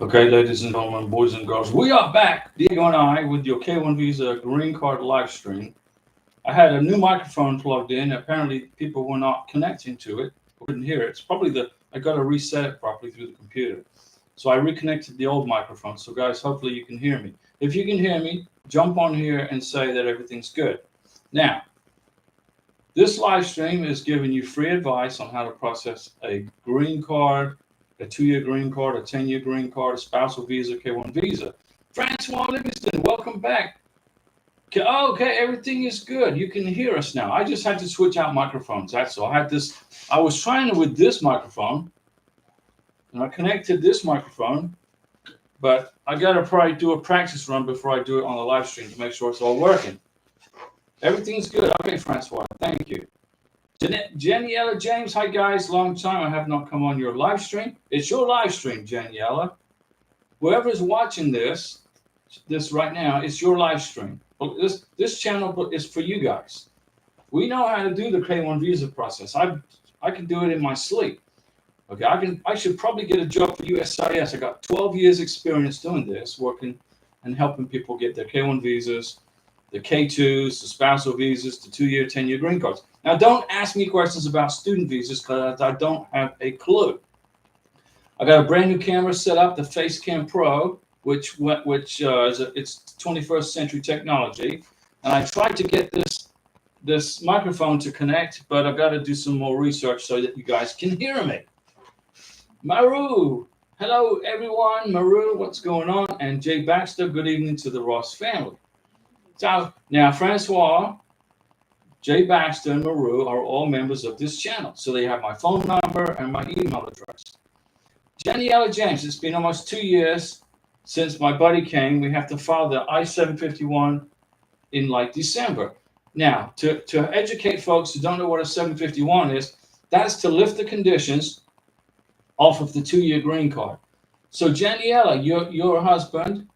Okay, ladies and gentlemen, boys and girls, we are back, Diego and I, with your K1 Visa Green Card live stream. I had a new microphone plugged in. Apparently, people were not connecting to it, couldn't hear it. It's probably I got to reset it properly through the computer. So I reconnected the old microphone. So, guys, hopefully you can hear me. If you can hear me, jump on here and say that everything's good. Now, this live stream is giving you free advice on how to process a green card, a 2-year green card, a 10-year green card, a spousal visa, K1 visa. Francois Livingston, welcome back. Okay, everything is good. You can hear us now. I just had to switch out microphones. That's all. I was trying with this microphone, and I connected this microphone, but I got to probably do a practice run before I do it on the live stream to make sure it's all working. Everything's good. Okay, Francois, thank you. Janiella James, hi guys, long time I have not come on your live stream. It's your live stream, Janiella. Whoever's watching this right now, it's your live stream. This channel is for you guys. We know how to do the K1 visa process. I can do it in my sleep. Okay, I should probably get a job for USCIS. I got 12 years experience doing this, working and helping people get their K1 visas, the K2s, the spousal visas, the 2-year, 10-year green cards. Now, don't ask me questions about student visas because I don't have a clue. I got a brand new camera set up, the Facecam Pro, which it's 21st century technology, and I tried to get this microphone to connect, but I've got to do some more research so that you guys can hear me. Maru, hello everyone. Maru, what's going on? And Jay Baxter, good evening to the Ross family. So now, Francois, Jay Baxter, and Maru are all members of this channel. So they have my phone number and my email address. Janiella James, it's been almost 2 years since my buddy came. We have to file the I-751 in like December. Now, to educate folks who don't know what a 751 is, that's to lift the conditions off of the 2-year green card. So Janiella, your husband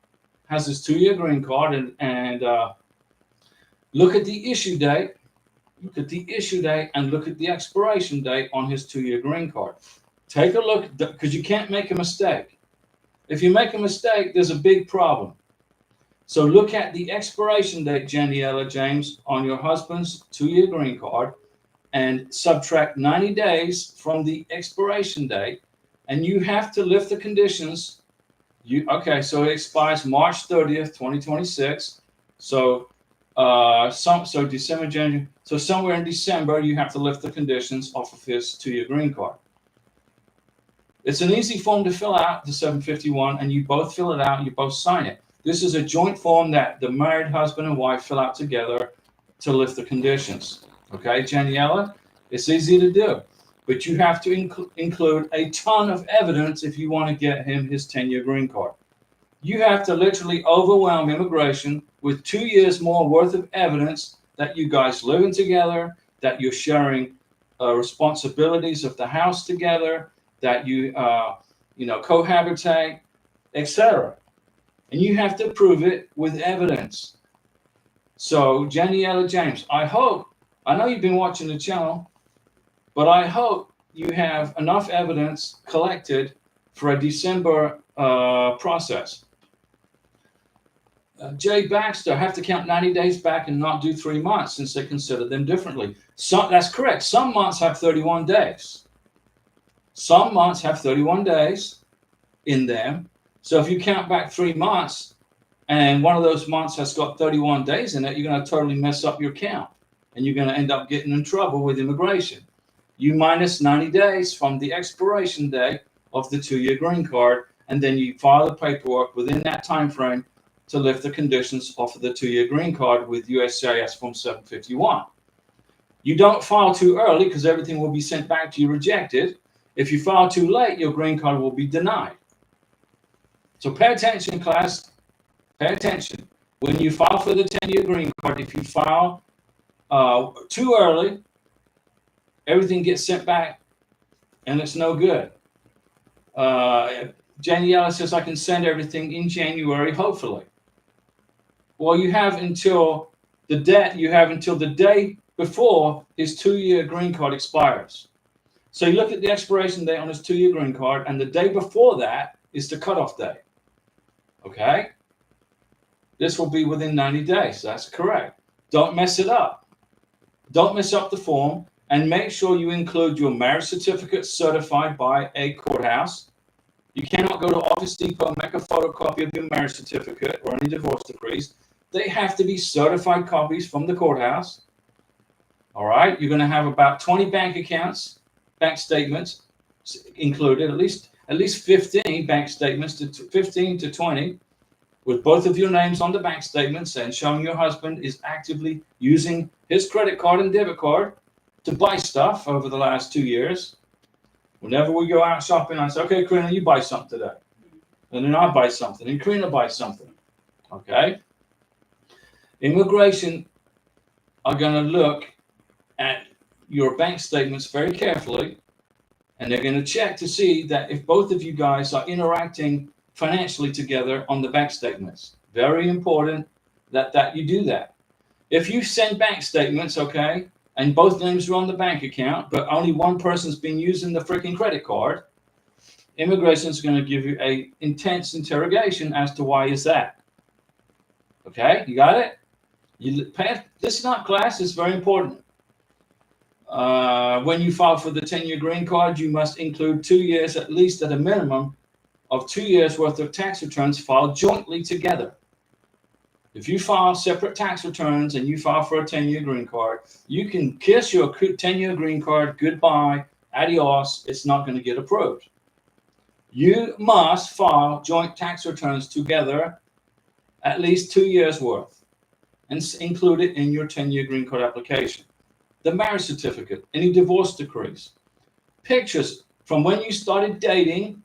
has this 2-year green card, and look at the issue date. Look at the issue date and look at the expiration date on his 2-year green card. Take a look, because you can't make a mistake. If you make a mistake, there's a big problem. So look at the expiration date, Janiella James, on your husband's 2-year green card, and subtract 90 days from the expiration date, and you have to lift the conditions. So it expires March 30th, 2026. So December, January. So somewhere in December, you have to lift the conditions off of his 2-year green card. It's an easy form to fill out, the 751, and you both fill it out and you both sign it. This is a joint form that the married husband and wife fill out together to lift the conditions. Okay, Janiella, it's easy to do, but you have to include a ton of evidence if you want to get him his 10-year green card. You have to literally overwhelm immigration with 2 years more worth of evidence that you guys living together, that you're sharing responsibilities of the house together, that you cohabitate, etc. And you have to prove it with evidence. So Janiella James, I know you've been watching the channel, but I hope you have enough evidence collected for a December process. Jay Baxter, have to count 90 days back and not do 3 months since they consider them differently. That's correct. Some months have 31 days. Some months have 31 days in them. So if you count back 3 months and one of those months has got 31 days in it, you're going to totally mess up your count and you're going to end up getting in trouble with immigration. You minus 90 days from the expiration date of the 2-year green card, and then you file the paperwork within that time frame to lift the conditions off of the 2-year green card with USCIS Form 751. You don't file too early because everything will be sent back to you rejected. If you file too late, your green card will be denied. So pay attention, class. Pay attention. When you file for the 10-year green card, if you file too early, everything gets sent back and it's no good. Janiella says, I can send everything in January, hopefully. Well, you have until the day before his 2-year green card expires. So you look at the expiration date on his 2-year green card, and the day before that is the cutoff day. Okay? This will be within 90 days. That's correct. Don't mess it up. Don't mess up the form, and make sure you include your marriage certificate certified by a courthouse. You cannot go to Office Depot and make a photocopy of your marriage certificate or any divorce decrees. They have to be certified copies from the courthouse. All right? You're going to have about 20 bank accounts, bank statements included, at least 15 bank statements, to 15 to 20, with both of your names on the bank statements and showing your husband is actively using his credit card and debit card to buy stuff over the last 2 years. Whenever we go out shopping, I say, okay, Karina, you buy something today. And then I buy something, and Karina buys something. Okay? Immigration are going to look at your bank statements very carefully, and they're going to check to see that if both of you guys are interacting financially together on the bank statements. Very important that you do that. If you send bank statements, okay, and both names are on the bank account, but only one person's been using the freaking credit card, immigration is going to give you a intense interrogation as to why is that. Okay, you got it? This is not class. It's very important. When you file for the 10-year green card, you must include 2 years, at least at a minimum, of 2 years worth of tax returns filed jointly together. If you file separate tax returns and you file for a 10-year green card, you can kiss your 10-year green card goodbye, adios. It's not going to get approved. You must file joint tax returns together, at least 2 years worth, and include it in your 10-year green card application. The marriage certificate, any divorce decrees, pictures from when you started dating.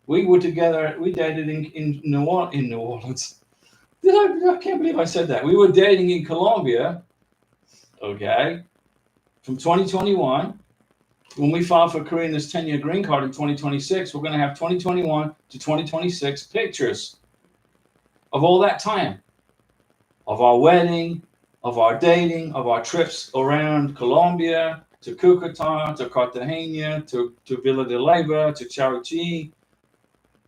We were together. We dated in New Orleans. I can't believe I said that. We were dating in Colombia, okay, from 2021. When we file for Karina's 10-year green card in 2026, we're going to have 2021 to 2026 pictures of all that time, of our wedding, of our dating, of our trips around Colombia, to Cucuta, to Cartagena, to Villa de Leyva, to Charichi.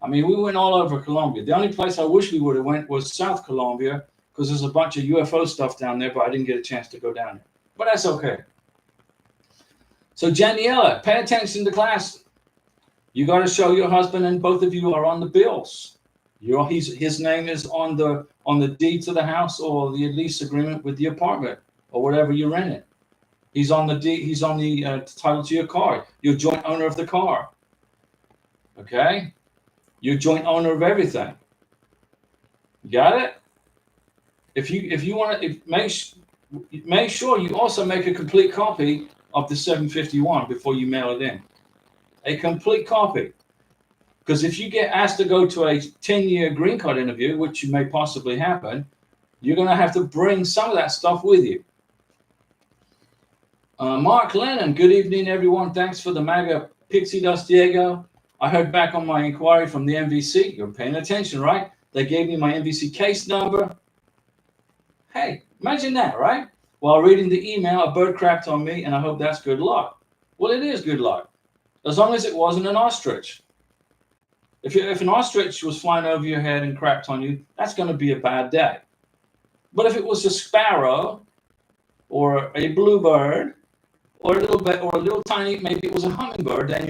I mean, we went all over Colombia. The only place I wish we would have went was South Colombia, because there's a bunch of UFO stuff down there, but I didn't get a chance to go down there. But that's okay. So Janiela, pay attention to class. You got to show your husband, and both of you are on the bills. His name is on the deed to the house or the lease agreement with the apartment or whatever you're renting. He's on the deed. He's on the title to your car. You're joint owner of the car. Okay. You're joint owner of everything. Got it? If you want to, make sure you also make a complete copy of the 751 before you mail it in. A complete copy. Because if you get asked to go to a 10-year green card interview, which may possibly happen, you're going to have to bring some of that stuff with you. Mark Lennon, good evening, everyone. Thanks for the MAGA pixie dust, Diego. I heard back on my inquiry from the MVC. You're paying attention, right? They gave me my MVC case number. Hey, imagine that, right? While reading the email, a bird crapped on me, and I hope that's good luck. Well, it is good luck, as long as it wasn't an ostrich. If an ostrich was flying over your head and crapped on you, that's going to be a bad day. But if it was a sparrow or a bluebird or a little tiny, maybe it was a hummingbird, then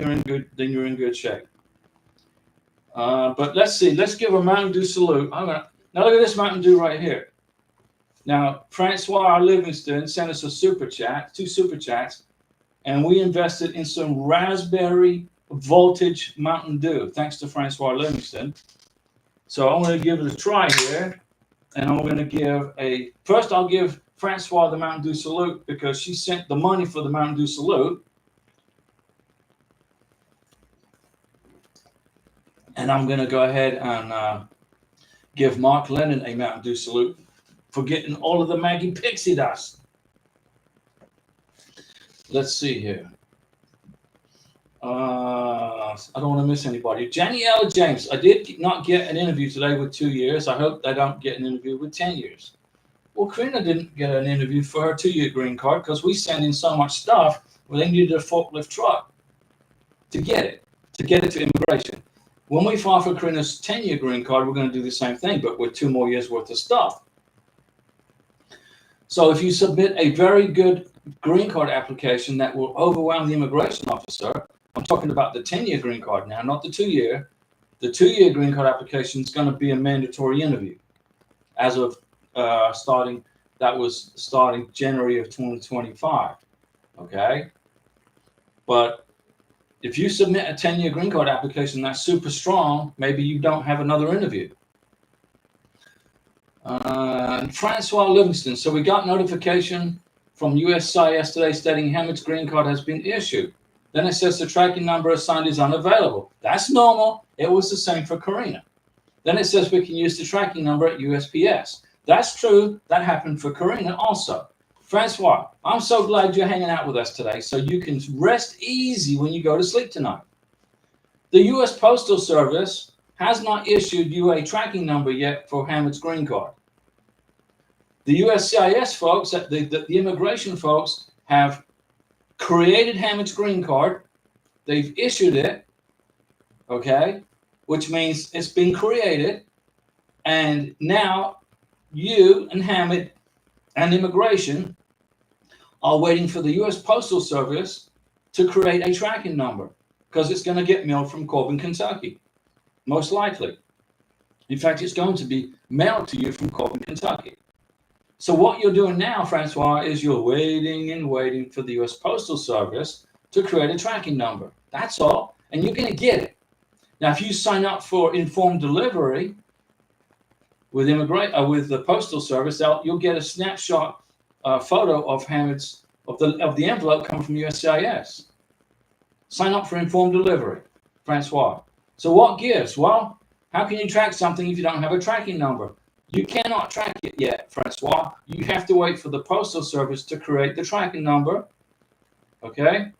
you're in good shape. But let's see. Let's give a Mountain Dew salute. Now look at this Mountain Dew right here. Now, Francois Livingston sent us a super chat, 2 super chats, and we invested in some raspberry voltage Mountain Dew, thanks to Francois Livingston. So I'm going to give it a try here, and I'm going to give first I'll give Francois the Mountain Dew salute because she sent the money for the Mountain Dew salute. And I'm going to go ahead and give Mark Lennon a Mountain Dew salute for getting all of the Maggie pixie dust. Let's see here. I don't want to miss anybody. Janiella James, I did not get an interview today with 2 years. I hope I don't get an interview with 10 years. Well, Karina didn't get an interview for her 2-year green card because we sent in so much stuff. Well, they needed a forklift truck to get it to immigration. When we file for Karina's 10-year green card, we're going to do the same thing, but with 2 more years worth of stuff. So if you submit a very good green card application that will overwhelm the immigration officer, I'm talking about the 10-year green card now, not the 2-year. The 2-year green card application is going to be a mandatory interview as of starting January of 2025. Okay. But if you submit a 10-year green card application that's super strong, maybe you don't have another interview. Francois Livingston. So we got notification from USCIS today stating Hamid's green card has been issued. Then it says the tracking number assigned is unavailable. That's normal. It was the same for Karina. Then it says we can use the tracking number at USPS. That's true. That happened for Karina also. Francois, I'm so glad you're hanging out with us today so you can rest easy when you go to sleep tonight. The U.S. Postal Service has not issued you a tracking number yet for Hamid's green card. The USCIS folks, the immigration folks, have created Hamid's green card. They've issued it, okay, which means it's been created. And now you and Hamid and immigration are waiting for the U.S. Postal Service to create a tracking number because it's going to get mailed from Corbin, Kentucky, most likely. In fact, it's going to be mailed to you from Corbin, Kentucky. So what you're doing now, Francois, is you're waiting and waiting for the U.S. Postal Service to create a tracking number. That's all. And you're going to get it. Now, if you sign up for informed delivery with the Postal Service, you'll get a snapshot photo of Hamid's of the envelope coming from USCIS. Sign up for informed delivery, Francois. So what gives? Well, how can you track something if you don't have a tracking number? You cannot track it yet, Francois. You have to wait for the Postal Service to create the tracking number. Okay?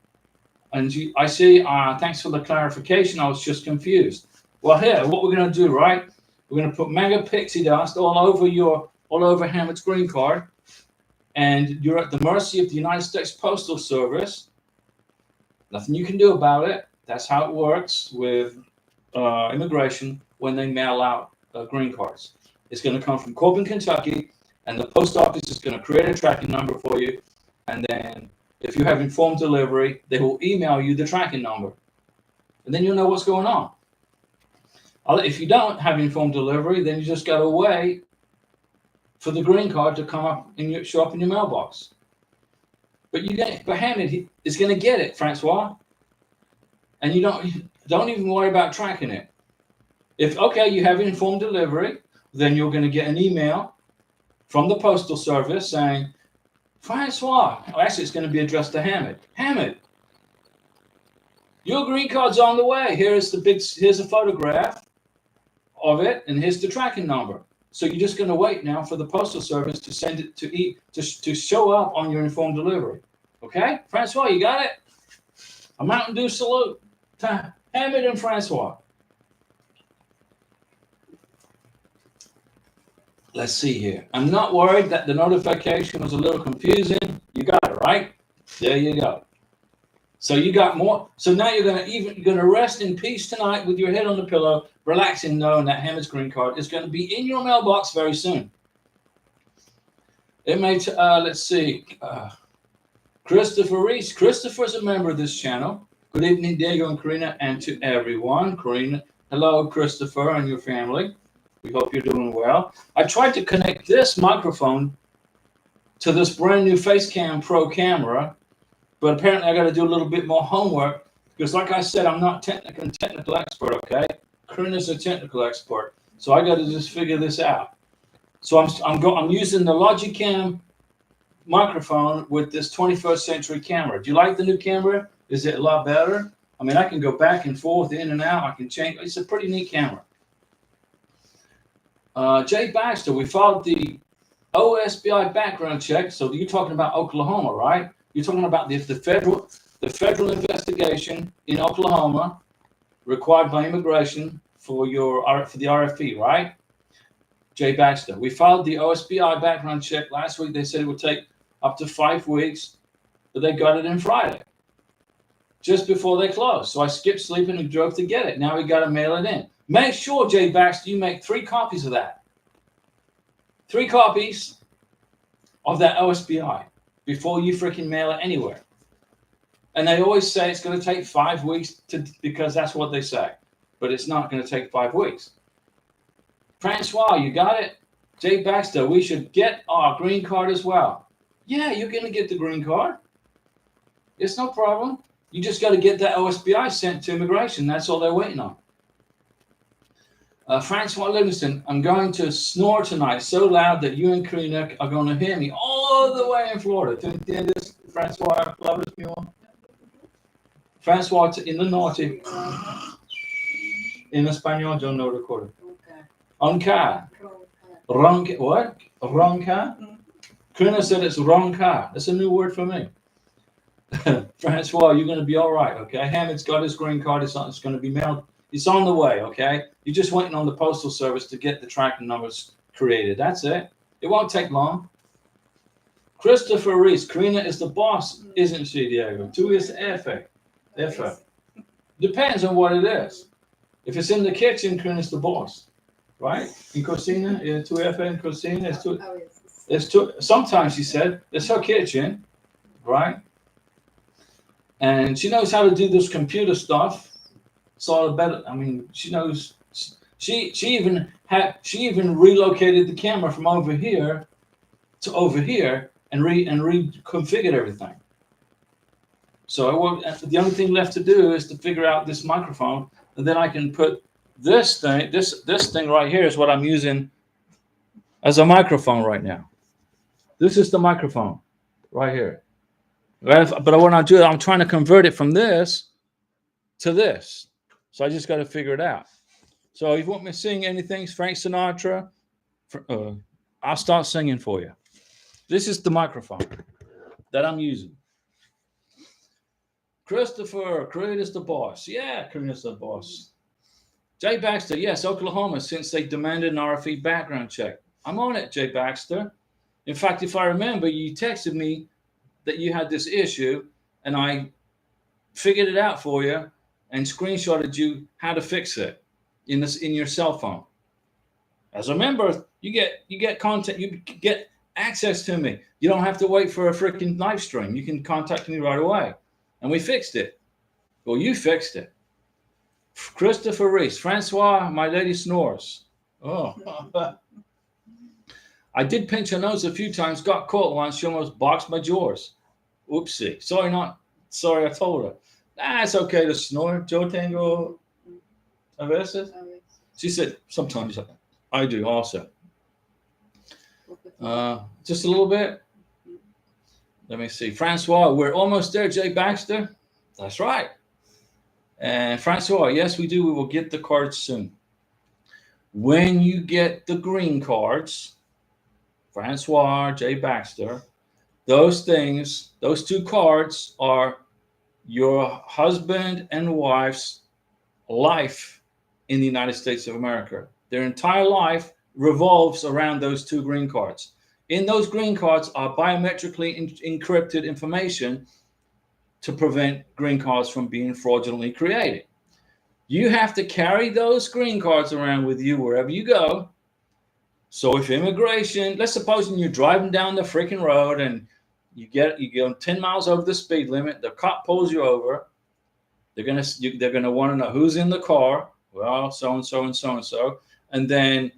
And I see, thanks for the clarification. I was just confused. Well, here, what we're going to do, right? We're going to put mega pixie dust all over Hamid's green card. And you're at the mercy of the United States Postal Service. Nothing you can do about it. That's how it works with immigration when they mail out green cards. It's going to come from Corbin, Kentucky, and the post office is going to create a tracking number for you. And then if you have informed delivery, they will email you the tracking number. And then you'll know what's going on. If you don't have informed delivery, then you just got to wait for the green card to come up and show up in your mailbox. But Hamid is going to get it, Francois. And you don't even worry about tracking it. If, okay, you have informed delivery, then you're going to get an email from the Postal Service saying, Francois, actually it's going to be addressed to Hamid. Hamid, your green card's on the way. Here's a photograph of it, and here's the tracking number. So you're just going to wait now for the Postal Service to send it to show up on your informed delivery. Okay? Francois, you got it? A Mountain Dew salute to Hamid and Francois. Let's see here. I'm not worried that the notification was a little confusing. You got it, right? There you go. So you got more. So now you're gonna rest in peace tonight with your head on the pillow, relaxing, knowing that Hamid's green card is going to be in your mailbox very soon. It may. Let's see. Christopher Reese. Christopher's a member of this channel. Good evening, Diego and Karina, and to everyone. Karina, hello, Christopher and your family. We hope you're doing well. I tried to connect this microphone to this brand new Facecam Pro camera, but apparently I got to do a little bit more homework because, like I said, I'm not technical expert. Okay, Karina's a technical expert, so I got to just figure this out. So I'm using the Logicam microphone with this 21st century camera. Do you like the new camera? Is it a lot better? I mean, I can go back and forth, in and out. I can change. It's a pretty neat camera. Jay Baxter, we followed the OSBI background check. So you're talking about Oklahoma, right? You're talking about the federal investigation in Oklahoma required by immigration for the RFP, right? Jay Baxter, we followed the OSBI background check last week. They said it would take up to 5 weeks, but they got it in Friday. just before they closed. So I skipped sleeping and drove to get it. Now we got to mail it in. Make sure, Jay Baxter, you make 3 copies of that. 3 copies of that OSBI before you freaking mail it anywhere. And they always say it's going to take 5 weeks because that's what they say. But it's not going to take 5 weeks. Francois, you got it? Jay Baxter, we should get our green card as well. Yeah, you're going to get the green card. It's no problem. You just got to get that OSBI sent to immigration. That's all they're waiting on. Francois Livingston, I'm going to snore tonight so loud that you and Karina are going to hear me all the way in Florida. ¿Tú entiendes, Francois? Francois in the norte. En español, yo no recuerdo. Roncar. Ronca. What? Ronca? Karina said it's ronca. That's a new word for me. Francois, you're going to be all right, okay? Hammond's got his green card. It's going to be mailed. It's on the way, okay? You're just waiting on the Postal Service to get the tracking numbers created. That's it. It won't take long. Christopher Reese. Karina is the boss, isn't she, Diego? Tu es jefe. Depends on what it is. If it's in the kitchen, Karina's the boss, right? In cocina, tu jefe in cocina. It's tu. Sometimes she said, it's her kitchen, right? And she knows how to do this computer stuff. It's all better. I mean, she knows. She even relocated the camera from over here to over here and reconfigured everything. So the only thing left to do is to figure out this microphone, and then I can put this thing. This thing right here is what I'm using as a microphone right now. This is the microphone right here. But when I do it, I'm trying to convert it from this to this. So I just got to figure it out. So if you want me to sing anything, Frank Sinatra, I'll start singing for you. This is the microphone that I'm using. Christopher, Karina's the boss. Yeah, Karina's the boss. Jay Baxter, yes, Oklahoma, since they demanded an RFE background check. I'm on it, Jay Baxter. In fact, if I remember, you texted me that you had this issue, and I figured it out for you and screenshotted you how to fix it in your cell phone. As a member, you get content, you get access to me. You don't have to wait for a freaking live stream. You can contact me right away. And we fixed it. Well, you fixed it. Christopher Reese, Francois, my lady snores. Oh. I did pinch her nose a few times, got caught once. She almost boxed my jaws. Oopsie. Sorry, I told her. It's okay to snore. Yo tengo a veces. She said, sometimes I do also. Just a little bit. Let me see. Francois, we're almost there, Jay Baxter. That's right. And Francois, yes, we do. We will get the cards soon. When you get the green cards, Francois, Jay Baxter, those 2 cards are your husband and wife's life in the United States of America. Their entire life revolves around those 2 green cards. In those green cards are biometrically encrypted information to prevent green cards from being fraudulently created. You have to carry those green cards around with you wherever you go. So if immigration, let's suppose you're driving down the freaking road and you go 10 miles over the speed limit, the cop pulls you over. They're gonna want to know who's in the car. Well, so and so and so and so, and then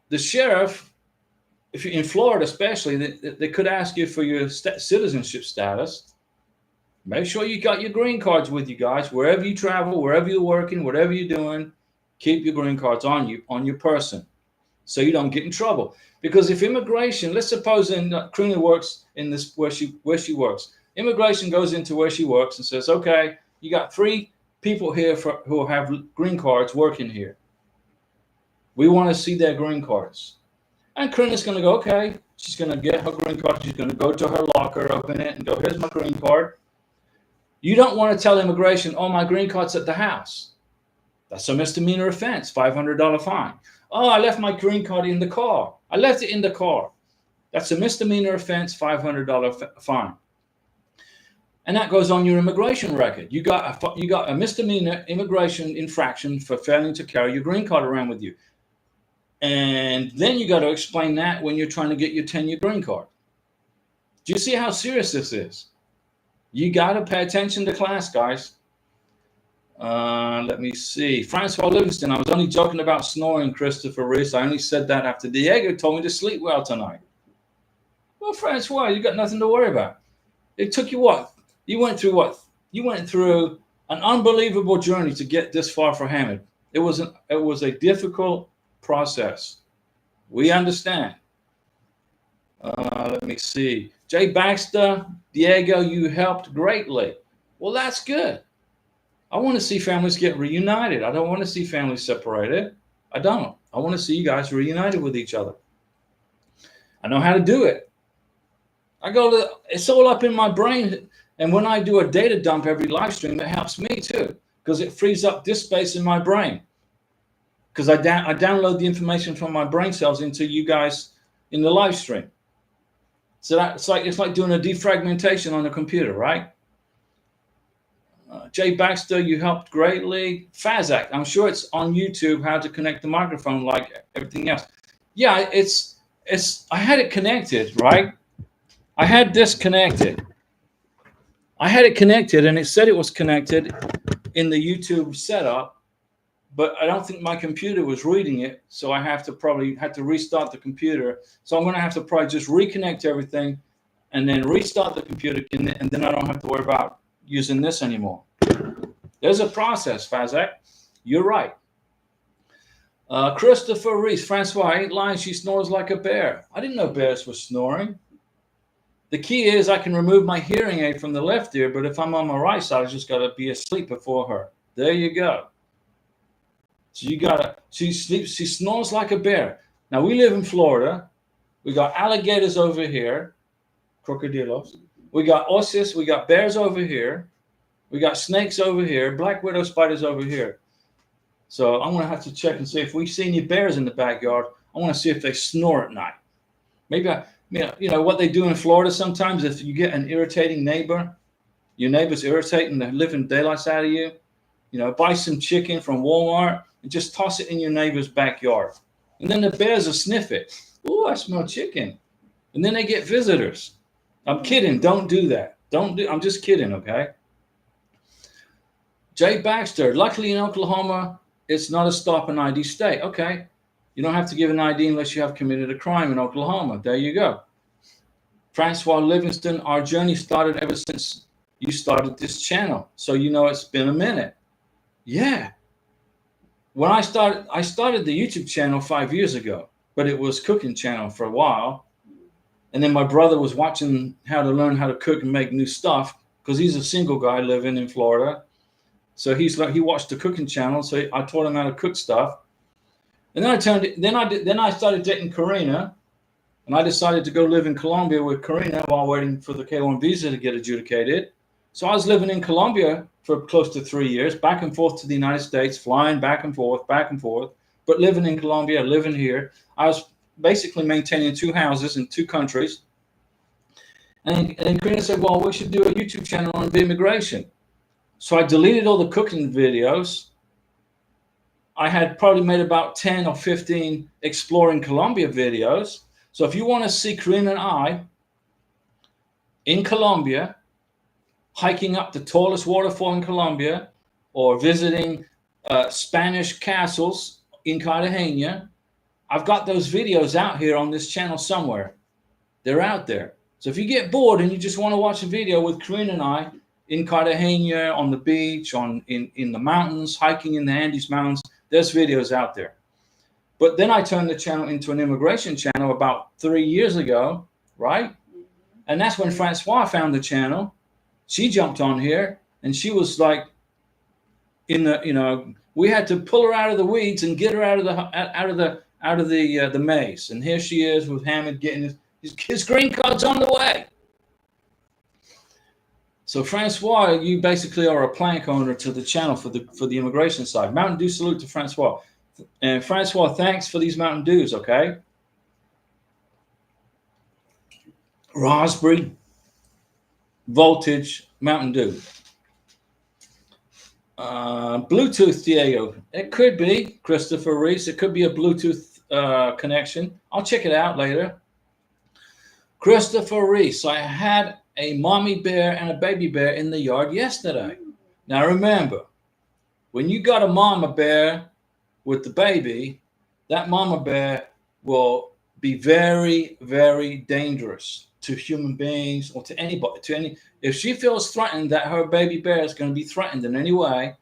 the sheriff. If you're in Florida, especially, they could ask you for your citizenship status. Make sure you got your green cards with you guys. Wherever you travel, wherever you're working, whatever you're doing, keep your green cards on your person, so you don't get in trouble. Because if immigration, let's suppose Karina works in this where she works, immigration goes into where she works and says, okay, you got 3 people here who have green cards working here. We want to see their green cards. And Karina's going to go, okay. She's going to get her green card. She's going to go to her locker, open it, and go, here's my green card. You don't want to tell immigration, oh, my green card's at the house. That's a misdemeanor offense, $500 fine. Oh, I left my green card in the car. I left it in the car. That's a misdemeanor offense, $500 fine. And that goes on your immigration record. You got a misdemeanor immigration infraction for failing to carry your green card around with you. And then you got to explain that when you're trying to get your 10-year green card. Do you see how serious this is? You got to pay attention to class, guys. Let me see. Francois Livingston, I was only joking about snoring, Christopher Reese. I only said that after Diego told me to sleep well tonight. Well, Francois, you got nothing to worry about. It took you what? You went through what? You went through an unbelievable journey to get this far for Hamid. It was a difficult process. We understand. Let me see. Jay Baxter, Diego, you helped greatly. Well, that's good. I want to see families get reunited. I don't want to see families separated. I don't. I want to see you guys reunited with each other. I know how to do it. It's all up in my brain. And when I do a data dump every live stream, it helps me too, because it frees up disk space in my brain. Because I download the information from my brain cells into you guys in the live stream. So it's like doing a defragmentation on a computer, right? Jay Baxter, you helped greatly. Fazak, I'm sure it's on YouTube how to connect the microphone like everything else. Yeah, I had it connected, right? I had this connected. I had it connected and it said it was connected in the YouTube setup, but I don't think my computer was reading it. So I had to restart the computer. So I'm going to have to probably just reconnect everything and then restart the computer. And then I don't have to worry about using this anymore. There's a process, Fazak. You're right. Christopher Reese, Francois, I ain't lying. She snores like a bear. I didn't know bears were snoring. The key is I can remove my hearing aid from the left ear, but if I'm on my right side, I just got to be asleep before her. There you go. So she snores like a bear. Now we live in Florida. We got alligators over here, crocodilos. We got osis, we got bears over here. We got snakes over here, black widow spiders over here. So I'm going to have to check and see if we see any bears in the backyard. I want to see if they snore at night. Maybe you know what they do in Florida sometimes. If you get an irritating neighbor, your neighbor's irritating the living daylights out of you, buy some chicken from Walmart and just toss it in your neighbor's backyard. And then the bears will sniff it. Oh, I smell chicken. And then they get visitors. I'm kidding. Don't do that. I'm just kidding, okay? Jay Baxter, luckily in Oklahoma, it's not a stop and ID state. Okay. You don't have to give an ID unless you have committed a crime in Oklahoma. There you go. Francois Livingston, our journey started ever since you started this channel. So it's been a minute. Yeah. When I started the YouTube channel 5 years ago, but it was cooking channel for a while. And then my brother was watching how to learn how to cook and make new stuff because he's a single guy living in Florida. So he watched the cooking channel. So I taught him how to cook stuff. And then I started dating Karina, and I decided to go live in Colombia with Karina while waiting for the K1 visa to get adjudicated. So I was living in Colombia for close to 3 years, back and forth to the United States, flying back and forth, but living in Colombia, living here. I was basically maintaining 2 houses in 2 countries. And Karina said, well, we should do a YouTube channel on the immigration. So I deleted all the cooking videos. I had probably made about 10 or 15 exploring Colombia videos. So if you want to see Karina and I in Colombia, hiking up the tallest waterfall in Colombia, or visiting Spanish castles in Cartagena, I've got those videos out here on this channel somewhere. They're out there. So if you get bored and you just want to watch a video with Karina and I in Cartagena, on the beach, in the mountains, hiking in the Andes Mountains, there's videos out there. But then I turned the channel into an immigration channel about 3 years ago, right? And that's when Francois found the channel. She jumped on here, and she was like, we had to pull her out of the weeds and get her out of the maze. And here she is with Hamid getting his green card's on the way. So Francois, you basically are a plank owner to the channel for the immigration side. Mountain Dew salute to Francois. And Francois, thanks for these Mountain Dews, okay? Raspberry. voltage Mountain Dew. Bluetooth, Diego. It could be Christopher Reese. It could be a Bluetooth connection. I'll check it out later. Christopher Reese. I had a mommy bear and a baby bear in the yard yesterday. Now remember, when you got a mama bear with the baby, that mama bear will be very, very dangerous to human beings or to anybody. If she feels threatened that her baby bear is going to be threatened in any way,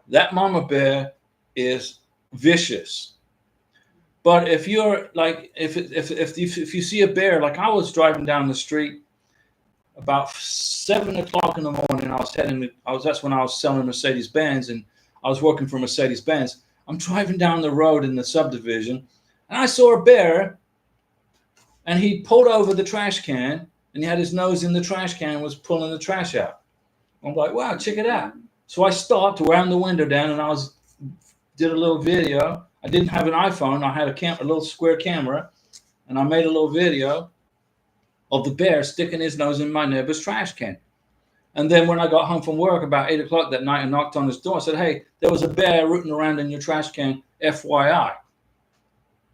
that mama bear is vicious. But if you're like, if you see a bear, like I was driving down the street about 7 o'clock in the morning, that's when I was selling Mercedes-Benz, and I was working for Mercedes-Benz. I'm driving down the road in the subdivision, and I saw a bear, and he pulled over the trash can, and he had his nose in the trash can and was pulling the trash out. I'm like, wow, check it out. So I stopped, wound the window down, and did a little video. I didn't have an iPhone. I had a little square camera, and I made a little video of the bear sticking his nose in my neighbor's trash can. And then when I got home from work about 8 o'clock that night and knocked on his door, I said, hey, there was a bear rooting around in your trash can, FYI.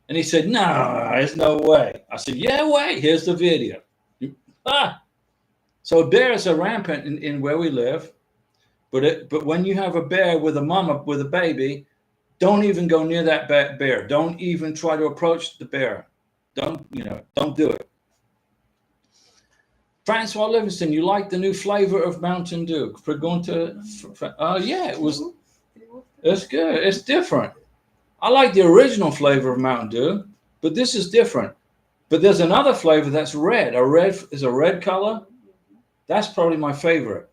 And he said, no, there's no way. I said, yeah, wait, here's the video. So bears are rampant in where we live. But when you have a bear with a mama, with a baby, don't even go near that bear. Don't even try to approach the bear. Don't do it. Francois Livingston, you like the new flavor of Mountain Dew? Yeah, it's good. It's different. I like the original flavor of Mountain Dew, but this is different. But there's another flavor that's red. A red color. That's probably my favorite.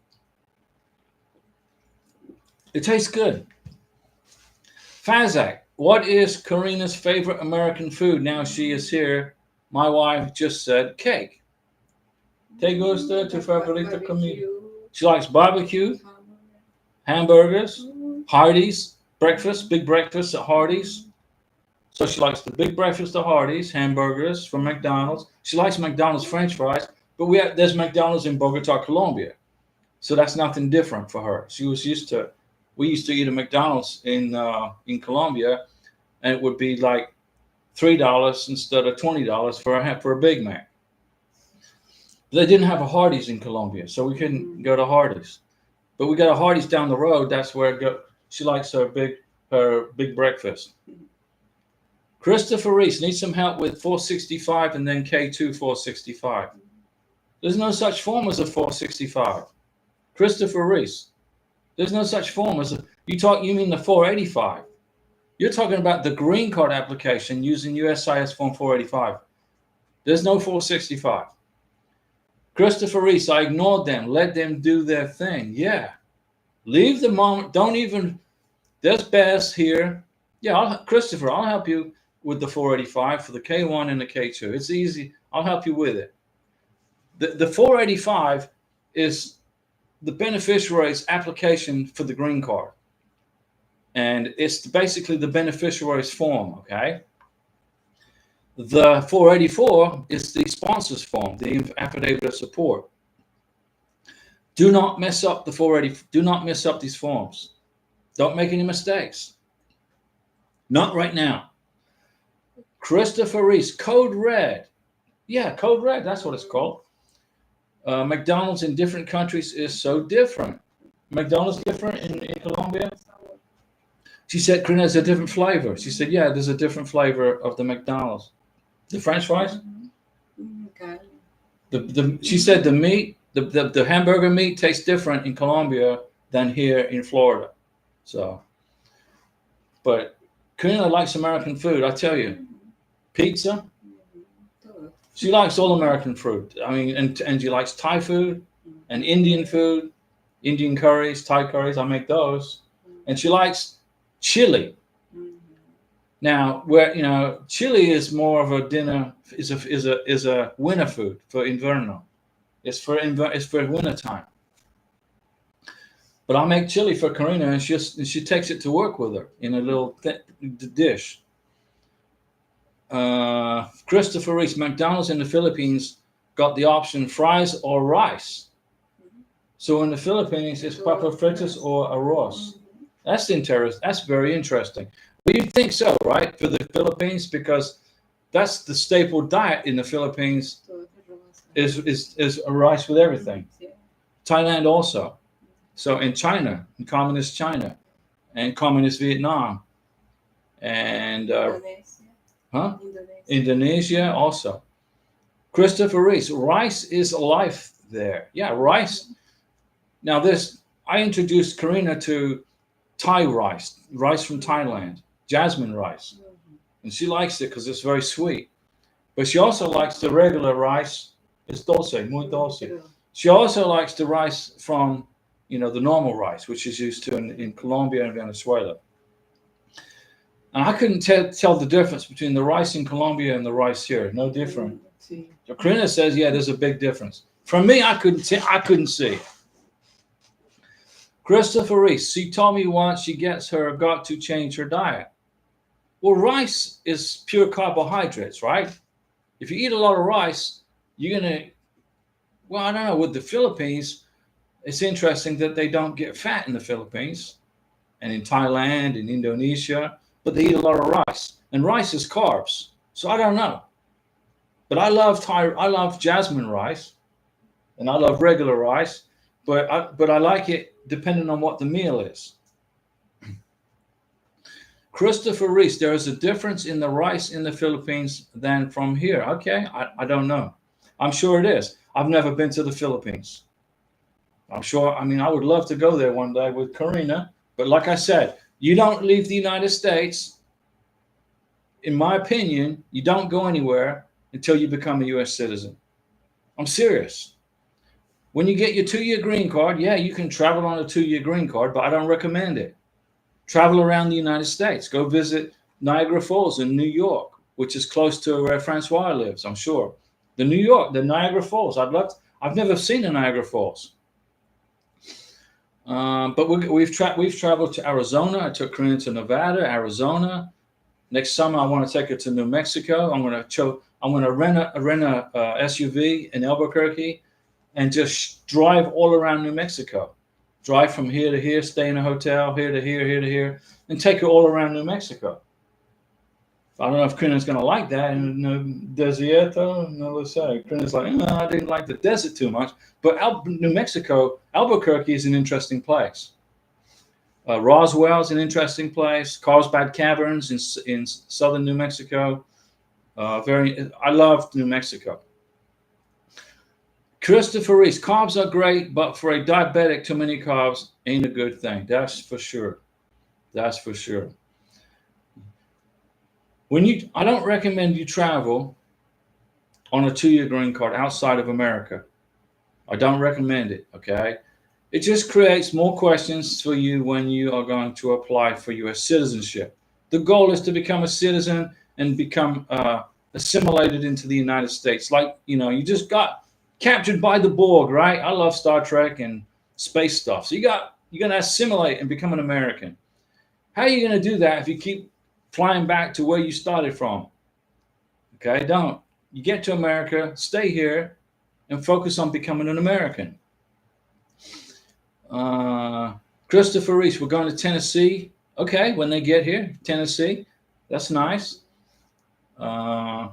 It tastes good. Fazak, what is Karina's favorite American food now she is here? My wife just said cake. ¿Te gusta tu favorita comida? She likes barbecue, hamburgers, Hardee's, breakfast, big breakfast at Hardee's. So she likes the big breakfast at Hardee's, hamburgers from McDonald's. She likes McDonald's French fries, but there's McDonald's in Bogota, Colombia. So that's nothing different for her. We used to eat at McDonald's in Colombia, and it would be like $3 instead of $20 for a Big Mac. They didn't have a Hardee's in Colombia, so we couldn't go to Hardee's. But we got a Hardee's down the road. That's where she likes her big breakfast. Christopher Reese needs some help with 465 and then K2 465. There's no such form as a 465. Christopher Reese, there's no such form as you mean the 485. You're talking about the green card application using USCIS form 485. There's no 465. Christopher Reese, I ignored them. Let them do their thing. Yeah. Leave the moment. Don't even. There's Bess here. Yeah, Christopher, I'll help you with the 485 for the K1 and the K2. It's easy. I'll help you with it. The 485 is the beneficiary's application for the green card. And it's basically the beneficiary's form, okay? The 484 is the sponsor's form, the affidavit of support. Do not mess up the 480. Do not mess up these forms. Don't make any mistakes. Not right now. Christopher Reese, Code Red. Yeah, Code Red, that's what it's called. McDonald's in different countries is so different. McDonald's different in Colombia? She said, Karina, there's a different flavor. She said, yeah, there's a different flavor of the McDonald's. The French fries? Okay. She said the meat, the hamburger meat tastes different in Colombia than here in Florida. So, but Karina likes American food, I tell you. Pizza. She likes all American food. I mean, and she likes Thai food and Indian food, Indian curries, Thai curries. I make those. And she likes chili. Now, chili is more of a dinner, is a winter food for inverno. It's for winter time. But I make chili for Karina, and she takes it to work with her in a little dish. Christopher Reese, McDonald's in the Philippines got the option fries or rice. So in the Philippines, it's papas fritas or arroz. That's interesting. That's very interesting. Well, you'd think so, right? For the Philippines, because that's the staple diet in the Philippines is a rice with everything. Thailand also. So in China, in communist China, and communist Vietnam, and Indonesia also. Christopher Reese, rice is life there. Yeah, rice. Now I introduced Karina to Thai rice, rice from Thailand, jasmine rice, and she likes it because it's very sweet. But she also likes the regular rice. It's dulce, muy dulce. She also likes the rice from, the normal rice, which is used to in Colombia and Venezuela. And I couldn't tell the difference between the rice in Colombia and the rice here. No different. So Karina says, yeah, there's a big difference. From me, I couldn't see. Christopher Reese, she told me once she gets her gut to change her diet. Well, rice is pure carbohydrates, right? If you eat a lot of rice, you're going to, well, I don't know, with the Philippines, it's interesting that they don't get fat in the Philippines and in Thailand and Indonesia, but they eat a lot of rice. And rice is carbs. So I don't know. But I love jasmine rice and I love regular rice, but I like it depending on what the meal is. Christopher Reese, there is a difference in the rice in the Philippines than from here. Okay, I don't know. I'm sure it is. I've never been to the Philippines. I'm sure, I would love to go there one day with Karina, but like I said, you don't leave the United States. In my opinion, you don't go anywhere until you become a U.S. citizen. I'm serious. When you get your 2-year green card, yeah, you can travel on a 2-year green card, but I don't recommend it. Travel around the United States. Go visit Niagara Falls in New York, which is close to where Francois lives, I'm sure. The Niagara Falls. I've never seen the Niagara Falls. But we've traveled to Arizona. I took Karina to Nevada, Arizona. Next summer, I want to take her to New Mexico. I'm going to rent a SUV in Albuquerque and just drive all around New Mexico. Drive from here to here, stay in a hotel, here to here, and take her all around New Mexico. I don't know if Karina's going to like that. And Desierto, no, let's say. Karina's like, no, I didn't like the desert too much. But New Mexico, Albuquerque is an interesting place. Roswell's an interesting place. Carlsbad Caverns in southern New Mexico. I love New Mexico. Christopher Reese, carbs are great, but for a diabetic, too many carbs ain't a good thing. That's for sure. That's for sure. I don't recommend you travel on a 2-year green card outside of America. I don't recommend it, okay? It just creates more questions for you when you are going to apply for U.S. citizenship. The goal is to become a citizen and become assimilated into the United States. Like, you just got captured by the Borg, right? I love Star Trek and space stuff. So you're going to assimilate and become an American. How are you going to do that if you keep flying back to where you started from? Okay, don't. You get to America, stay here, and focus on becoming an American. Christopher Reese, we're going to Tennessee. Okay, when they get here, Tennessee. That's nice. Francois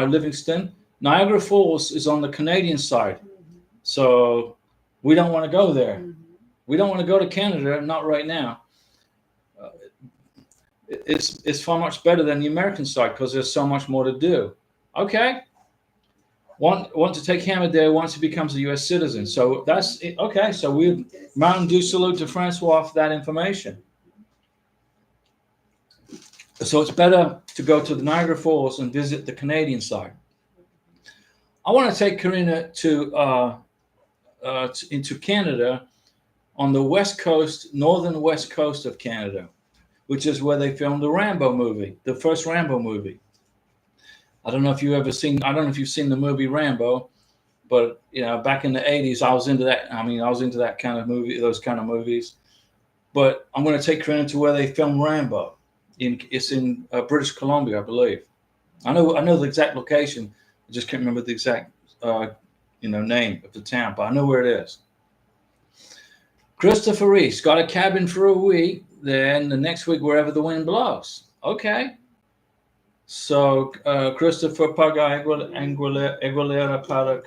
Livingston, Niagara Falls is on the Canadian side. So we don't want to go there. We don't want to go to Canada, not right now. It's far much better than the American side because there's so much more to do. Okay. Want to take Hamid there once he becomes a U.S. citizen. So that's it. Okay. So we Mountain Dew salute to Francois for that information. So it's better to go to the Niagara Falls and visit the Canadian side. I want to take Karina into Canada on the west coast, northern west coast of Canada, which is where they filmed the Rambo movie, the first Rambo movie. I don't know if you've seen the movie Rambo, but back in the 80s, I was into that. I was into that kind of movie, those kind of movies. But I'm going to take Karina to where they filmed Rambo. It's in British Columbia, I believe. I know the exact location. I just can't remember the exact name of the town, but I know where it is. Christopher Reese got a cabin for a week, then the next week wherever the wind blows. Okay. So Christopher paga Aguilera para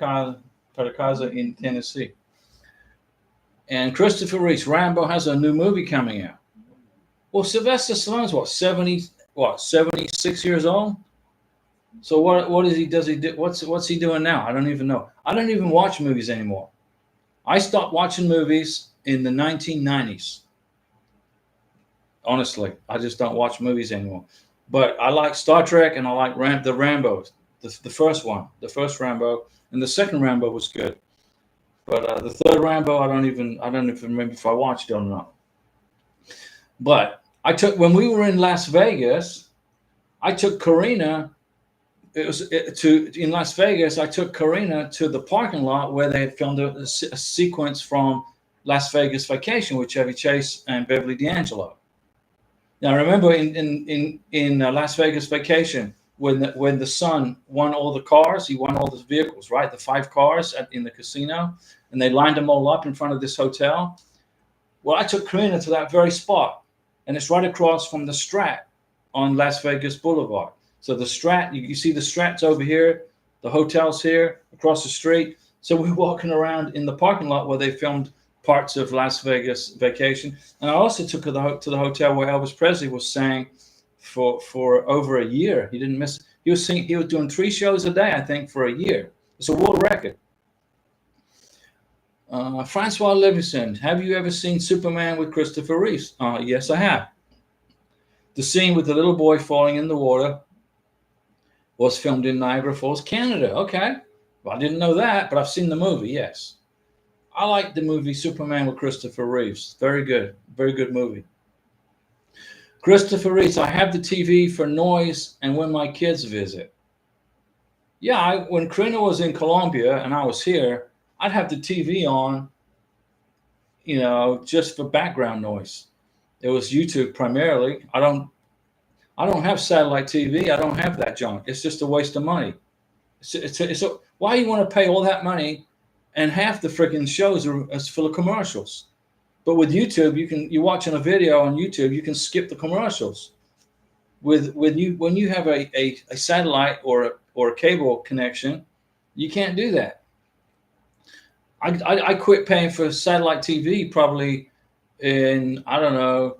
casa in Tennessee. And Christopher Reese, Rambo has a new movie coming out. Well, Sylvester Stallone's what, 76 years old? So what is he, does he do, what's he doing now? I don't even know. I don't even watch movies anymore. I stopped watching movies in the 1990s. Honestly, I just don't watch movies anymore. But I like Star Trek and I like the Rambos, the first one, the first Rambo, and the second Rambo was good. But the third Rambo, I don't even remember if I watched it or not. But when we were in Las Vegas, I took Karina. In Las Vegas, I took Karina to the parking lot where they had filmed a sequence from Las Vegas Vacation with Chevy Chase and Beverly D'Angelo. Now, remember in Las Vegas Vacation, when the son won all the cars, he won all the vehicles, right? The 5 cars in the casino, and they lined them all up in front of this hotel. Well, I took Karina to that very spot, and it's right across from the Strat on Las Vegas Boulevard. So the Strat, you see the Strat's over here, the hotel's here across the street. So we're walking around in the parking lot where they filmed parts of Las Vegas Vacation. And I also took her to the hotel where Elvis Presley was staying for over a year. He didn't miss. He was doing 3 shows a day, I think, for a year. It's a world record. Francois Livingston, have you ever seen Superman with Christopher Reeves? Yes, I have. The scene with the little boy falling in the water was filmed in Niagara Falls, Canada. Okay. Well, I didn't know that, but I've seen the movie, yes. I like the movie Superman with Christopher Reeves. Very good. Very good movie. Christopher Reeves, I have the TV for noise and when my kids visit. Yeah, when Karina was in Colombia and I was here, I'd have the TV on, just for background noise. It was YouTube primarily. I don't have satellite TV. I don't have that junk. It's just a waste of money. Why do you want to pay all that money and half the freaking shows are full of commercials? But with YouTube, you're watching a video on YouTube, you can skip the commercials. When you have a satellite or a cable connection, you can't do that. I quit paying for satellite TV probably in, I don't know,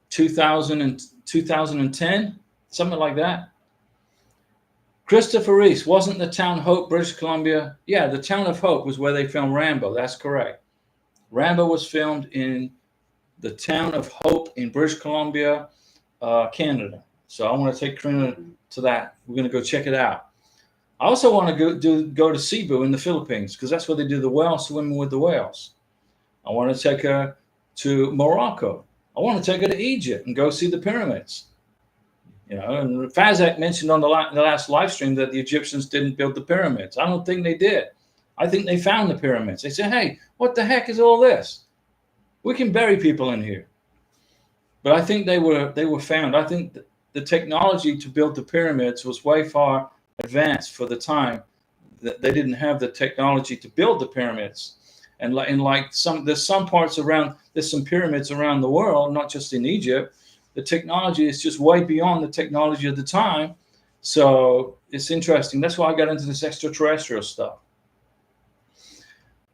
2010, something like that. Christopher Reese, wasn't the town Hope, British Columbia? Yeah, the town of Hope was where they filmed Rambo. That's correct. Rambo was filmed in the town of Hope in British Columbia, Canada. So I want to take Karina to that. We're going to go check it out. I also want to go to Cebu in the Philippines because that's where they do the whale swimming with the whales. I want to take her to Morocco. I want to take her to Egypt and go see the pyramids. And Fazak mentioned on the last live stream that the Egyptians didn't build the pyramids. I don't think they did. I think they found the pyramids. They said, hey, what the heck is all this? We can bury people in here. But I think they were found. I think the technology to build the pyramids was way far advanced for the time. That they didn't have the technology to build the pyramids. And there's some parts around, there's some pyramids around the world, not just in Egypt. The technology is just way beyond the technology of the time. So it's interesting. That's why I got into this extraterrestrial stuff.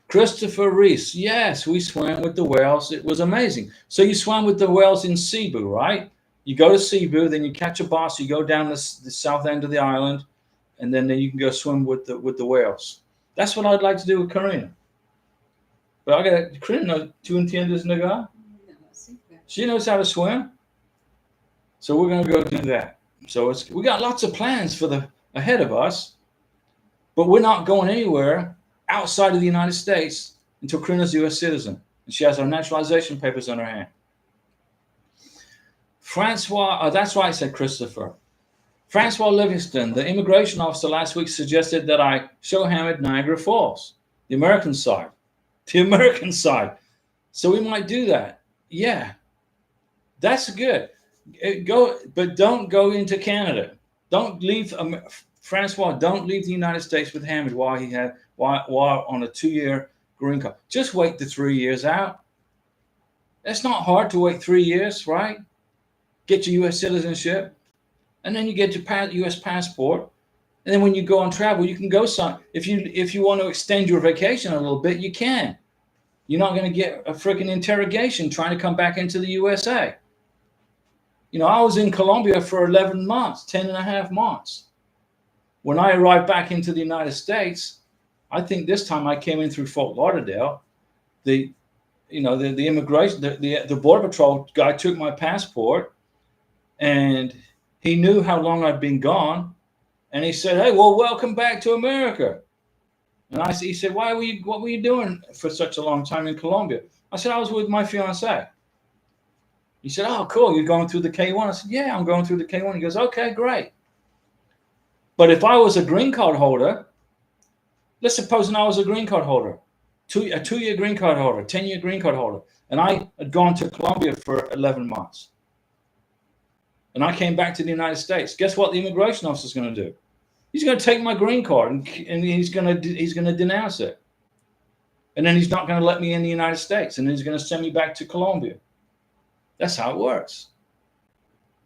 Christopher Reese, yes, we swam with the whales. It was amazing. So you swam with the whales in Cebu, right? You go to Cebu, then you catch a bus, you go down the south end of the island, and then you can go swim with the whales. That's what I'd like to do with Karina. But Karina, tu entiendes, nigga? She knows how to swim. So we're going to go do that. So we got lots of plans for ahead of us, but we're not going anywhere outside of the United States until Karina's a U.S. citizen and she has her naturalization papers in her hand. Francois, that's right, said Christopher. Francois Livingston, the immigration officer last week suggested that I show him at Niagara Falls, the American side. The American side. So we might do that. Yeah, that's good. But don't go into Canada. Don't leave, Francois. Don't leave the United States with Hamid while on a 2-year green card. Just wait the 3 years out. It's not hard to wait 3 years, right? Get your U.S. citizenship, and then you get your U.S. passport. And then when you go on travel, you can go some. If you want to extend your vacation a little bit, you can. You're not going to get a freaking interrogation trying to come back into the USA. You know, I was in Colombia for 11 months, 10 and a half months. When I arrived back into the United States, I think this time I came in through Fort Lauderdale. The immigration, the Border Patrol guy took my passport, and he knew how long I'd been gone. And he said, "Hey, well, welcome back to America." And he said, what were you doing for such a long time in Colombia? I said, "I was with my fiance." He said, "Oh, cool. You're going through the K1?" I said, "Yeah, I'm going through the K1." He goes, "Okay, great." But if I was a green card holder, let's suppose I was a green card holder, a 2-year green card holder, 10-year green card holder, and I had gone to Colombia for 11 months. And I came back to the United States. Guess what the immigration officer is going to do? He's going to take my green card and he's going to denounce it. And then he's not going to let me in the United States. And he's going to send me back to Colombia. That's how it works.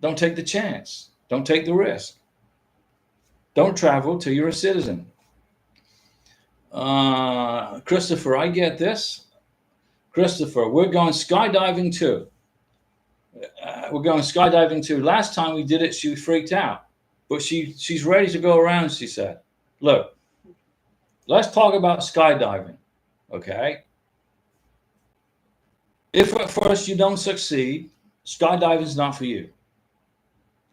Don't take the chance. Don't take the risk. Don't travel till you're a citizen. Christopher, I get this. Christopher, we're going skydiving too. Last time we did it, she freaked out. But she's ready to go around, she said. Look, let's talk about skydiving, okay? If at first you don't succeed, skydiving is not for you.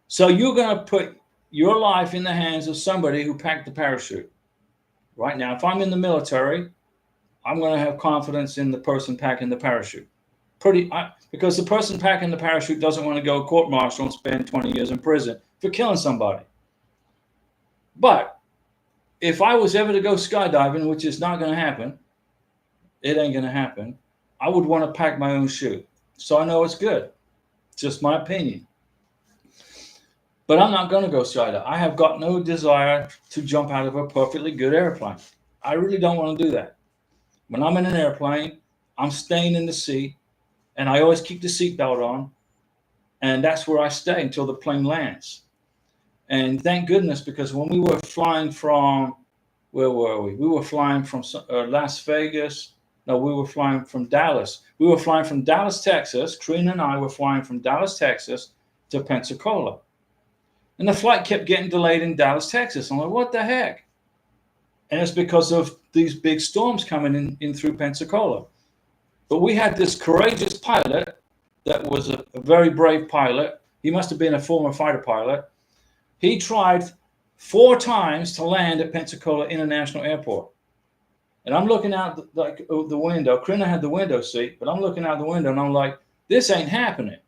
So you're going to put your life in the hands of somebody who packed the parachute. Right now, if I'm in the military, I'm going to have confidence in the person packing the parachute. Because the person packing the parachute doesn't want to go court-martial and spend 20 years in prison for killing somebody. But if I was ever to go skydiving, which is not going to happen, it ain't going to happen, I would want to pack my own chute. So I know it's good. It's just my opinion. But I'm not going to go skydiving. I have got no desire to jump out of a perfectly good airplane. I really don't want to do that. When I'm in an airplane, I'm staying in the seat, and I always keep the seatbelt on, and that's where I stay until the plane lands. And thank goodness, because when we were flying from, where were we? We were flying from Las Vegas. No, we were flying from Dallas. We were flying from Dallas, Texas. Karina and I were flying from Dallas, Texas to Pensacola. And the flight kept getting delayed in Dallas, Texas. I'm like, what the heck? And it's because of these big storms coming in through Pensacola. But we had this courageous pilot that was a very brave pilot. He must have been a former fighter pilot. He tried 4 times to land at Pensacola International Airport. And I'm looking out the window. Karina had the window seat, but I'm looking out the window and I'm like, this ain't happening.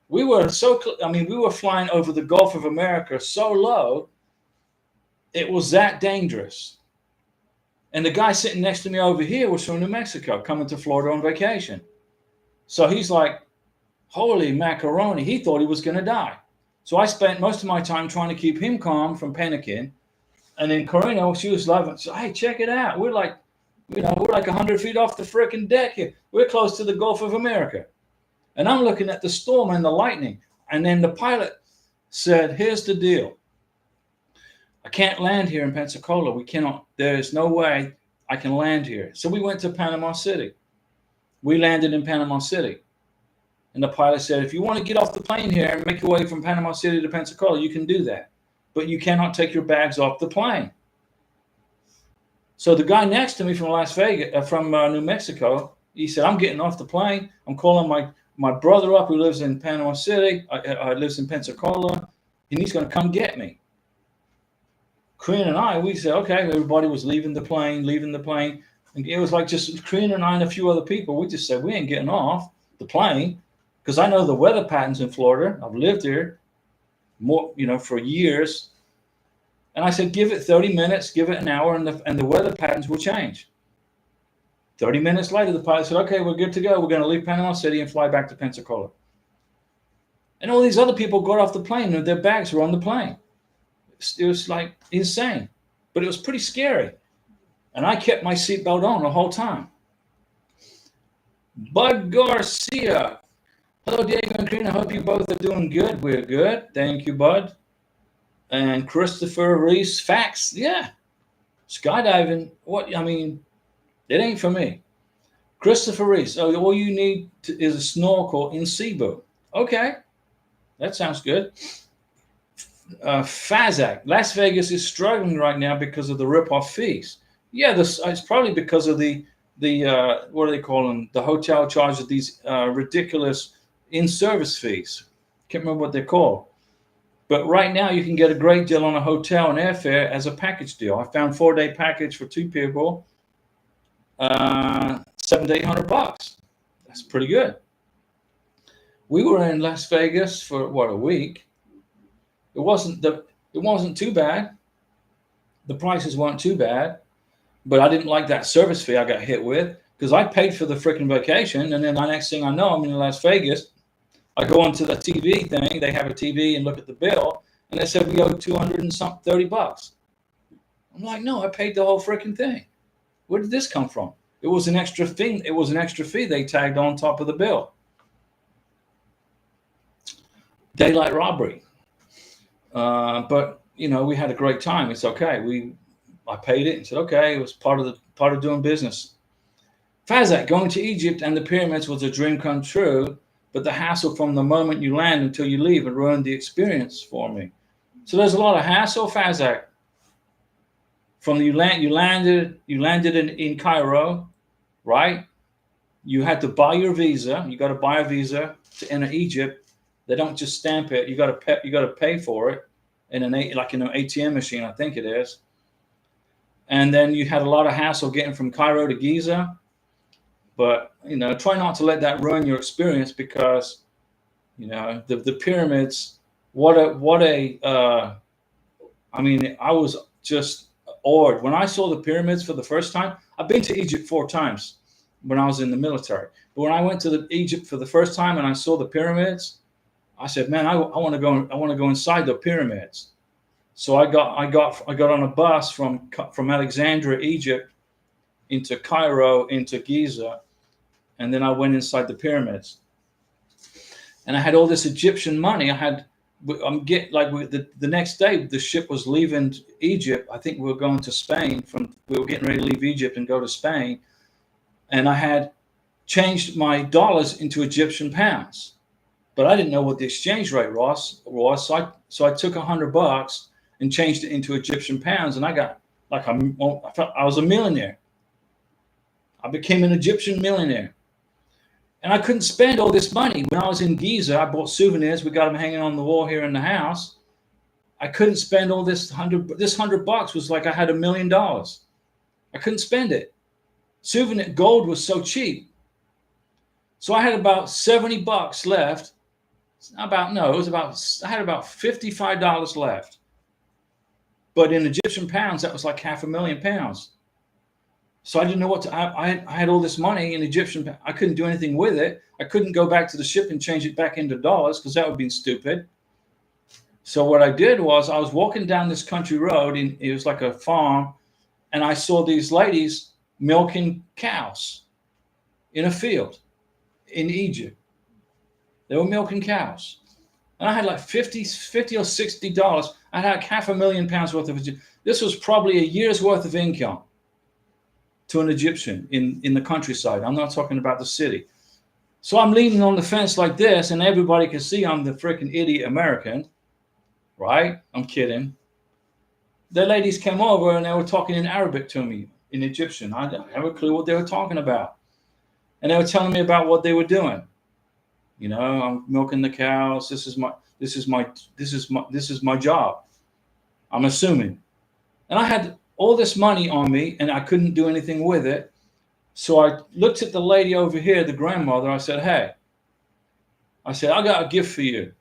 We were flying over the Gulf of America so low, it was that dangerous. And the guy sitting next to me over here was from New Mexico, coming to Florida on vacation. So he's like, holy macaroni. He thought he was going to die. So I spent most of my time trying to keep him calm from panicking. And then Karina, she was loving. So, hey, check it out. We're like 100 feet off the freaking deck here. We're close to the Gulf of America. And I'm looking at the storm and the lightning. And then the pilot said, here's the deal. I can't land here in Pensacola. We cannot. There is no way I can land here. So we went to Panama City. We landed in Panama City. And the pilot said, if you want to get off the plane here and make your way from Panama City to Pensacola, you can do that. But you cannot take your bags off the plane. So the guy next to me from New Mexico, he said, I'm getting off the plane. I'm calling my brother up who lives in Panama City, lives in Pensacola, and he's going to come get me. Karina and I, we said, okay, everybody was leaving the plane. And it was like just Karina and I and a few other people. We just said, we ain't getting off the plane. Because I know the weather patterns in Florida. I've lived here for years. And I said, give it 30 minutes, give it an hour, and the weather patterns will change. 30 minutes later, the pilot said, okay, we're good to go. We're going to leave Panama City and fly back to Pensacola. And all these other people got off the plane and their bags were on the plane. It was like insane, but it was pretty scary. And I kept my seatbelt on the whole time. Bud Garcia. Hello, Diego and Karina. I hope you both are doing good. We're good. Thank you, Bud. And Christopher Reese. Facts. Yeah. Skydiving. What? I mean, it ain't for me. Christopher Reese. Oh, all you need is a snorkel in Cebu. Okay. That sounds good. Fazak. Las Vegas is struggling right now because of the rip-off fees. Yeah, it's probably because of the what do they call them? The hotel charges these ridiculous in-service fees. Can't remember what they're called. But right now you can get a great deal on a hotel and airfare as a package deal. I found 4-day package for 2 people, $700 to $800. That's pretty good. We were in Las Vegas for what, a week. It wasn't too bad. The prices weren't too bad, but I didn't like that service fee I got hit with because I paid for the freaking vacation, and then the next thing I know, I'm in Las Vegas. I go onto the TV thing. They have a TV and look at the bill, and they said we owe $230. I'm like, no, I paid the whole freaking thing. Where did this come from? It was an extra thing. It was an extra fee they tagged on top of the bill. Daylight robbery. But you know, we had a great time. It's okay. I paid it and said, okay, it was part of doing business. Fazak, going to Egypt and the pyramids was a dream come true, but the hassle from the moment you land until you leave, it ruined the experience for me. So there's a lot of hassle, Fazak. From you landed in Cairo, right? You had to buy your visa. You got to buy a visa to enter Egypt. They don't just stamp it. You got to pay for it in an ATM machine, I think it is. And then you had a lot of hassle getting from Cairo to Giza. But you know, try not to let that ruin your experience because you know the pyramids. I mean, I was just awed when I saw the pyramids for the first time. I've been to Egypt 4 times when I was in the military, but when I went to Egypt for the first time and I saw the pyramids, I said, "Man, I want to go. I want to go inside the pyramids." So I got on a bus from Alexandria, Egypt, into Cairo, into Giza, and then I went inside the pyramids. And I had all this Egyptian money. The next day the ship was leaving Egypt. I think we were going to Spain. We were getting ready to leave Egypt and go to Spain, and I had changed my dollars into Egyptian pounds, but I didn't know what the exchange rate was. So I took $100 and changed it into Egyptian pounds, and I got I felt I was a millionaire. I became an Egyptian millionaire. And I couldn't spend all this money. When I was in Giza, I bought souvenirs. We got them hanging on the wall here in the house. I couldn't spend all this $100 was like I had $1 million. I couldn't spend it. Souvenir gold was so cheap. So I had about $70 left. I had about $55 left. But in Egyptian pounds, that was like £500,000. So I didn't know what to. I had all this money in Egyptian. I couldn't do anything with it. I couldn't go back to the ship and change it back into dollars because that would have been stupid. So what I did was I was walking down this country road, and it was like a farm, and I saw these ladies milking cows in a field in Egypt. They were milking cows, and I had like $50 or $60. I had like £500,000 worth of it. This was probably a year's worth of income to an Egyptian in the countryside. I'm not talking about the city. So I'm leaning on the fence like this, and everybody can see I'm the freaking idiot American, right? I'm kidding. The ladies came over and they were talking in Arabic to me, in Egyptian. I didn't have a clue what they were talking about. And they were telling me about what they were doing. You know, I'm milking the cows. This is my job. I'm assuming. And I had all this money on me and I couldn't do anything with it. So I looked at the lady over here, the grandmother. I said, "Hey," I said, "I got a gift for you."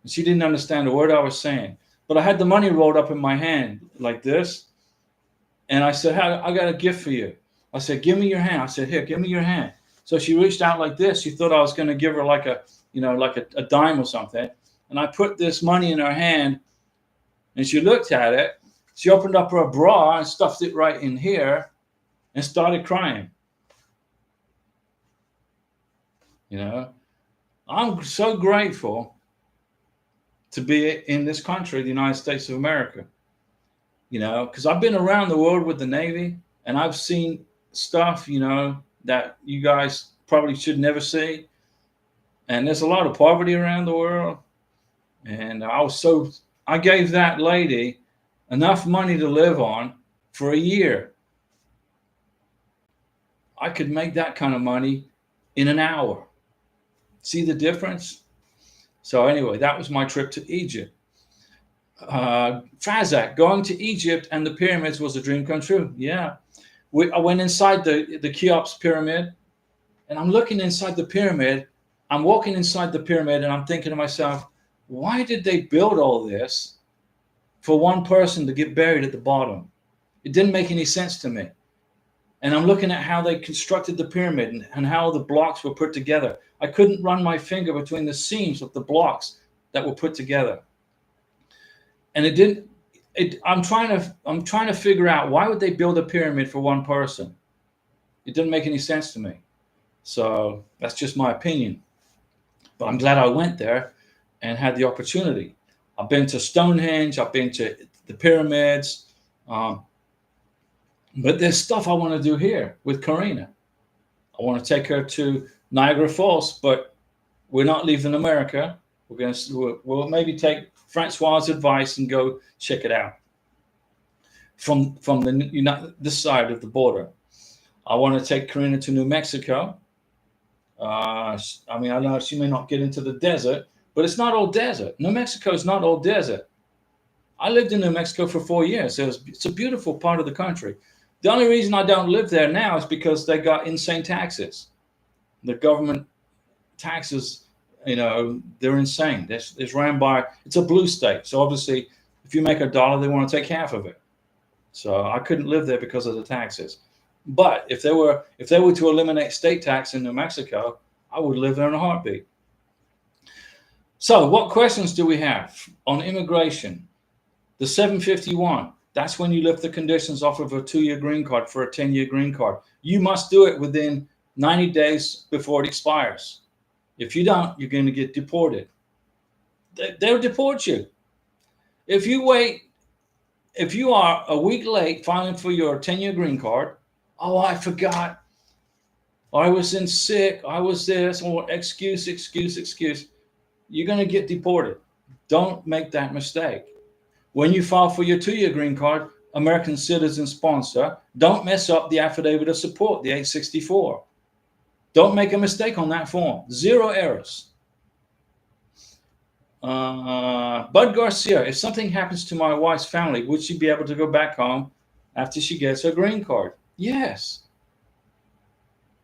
And she didn't understand a word I was saying, but I had the money rolled up in my hand like this. And I said, "Hey, I got a gift for you." I said, "Give me your hand." I said, "Here, give me your hand." So she reached out like this. She thought I was going to give her like a dime or something. And I put this money in her hand and she looked at it. She opened up her bra and stuffed it right in here and started crying. You know, I'm so grateful to be in this country, the United States of America. You know, because I've been around the world with the Navy, and I've seen stuff, you know, that you guys probably should never see. And there's a lot of poverty around the world. And I gave that lady enough money to live on for a year. I could make that kind of money in an hour. See the difference? So anyway, that was my trip to Egypt. Fazak, going to Egypt and the pyramids was a dream come true. Yeah. I went inside the Cheops pyramid, and I'm looking inside the pyramid. I'm walking inside the pyramid, and I'm thinking to myself, why did they build all this for one person to get buried at the bottom? It didn't make any sense to me. And I'm looking at how they constructed the pyramid and how the blocks were put together. I couldn't run my finger between the seams of the blocks that were put together. And it didn't. I'm trying to figure out, why would they build a pyramid for one person? It didn't make any sense to me. So that's just my opinion. But I'm glad I went there and had the opportunity. I've been to Stonehenge. I've been to the pyramids. But there's stuff I want to do here with Karina. I want to take her to Niagara Falls, but we're not leaving America. We'll maybe take Francois' advice and go check it out from this side of the border. I want to take Karina to New Mexico. I know she may not get into the desert, but it's not all desert. New Mexico is not all desert. I lived in New Mexico for 4 years. It's a beautiful part of the country. The only reason I don't live there now is because they got insane taxes. The government taxes, they're insane. It's ran by, it's a blue state. So obviously, if you make $1, they want to take half of it. So I couldn't live there because of the taxes. But if they were to eliminate state tax in New Mexico, I would live there in a heartbeat. So what questions do we have on immigration? The 751, that's when you lift the conditions off of a 2-year green card for a 10-year green card. You must do it within 90 days before it expires. If you don't, you're going to get deported. They'll deport you. If you are a week late filing for your 10-year green card, oh, I forgot, I was in sick, I was this, or excuse. You're going to get deported. Don't make that mistake. When you file for your 2-year green card, American citizen sponsor, don't mess up the affidavit of support, the 864. Don't make a mistake on that form. 0 errors. Bud Garcia, if something happens to my wife's family, would she be able to go back home after she gets her green card? Yes.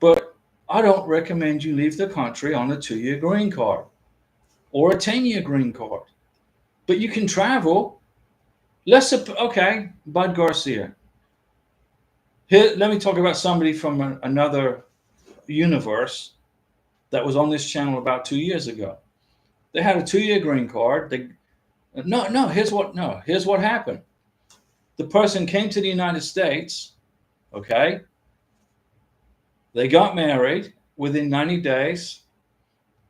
But I don't recommend you leave the country on a 2-year green card or a 10-year green card. But you can travel. Okay, Bud Garcia. Here, let me talk about somebody from another universe that was on this channel about 2 years ago. They had a 2-year green card. Here's what happened. The person came to the United States, okay? They got married within 90 days.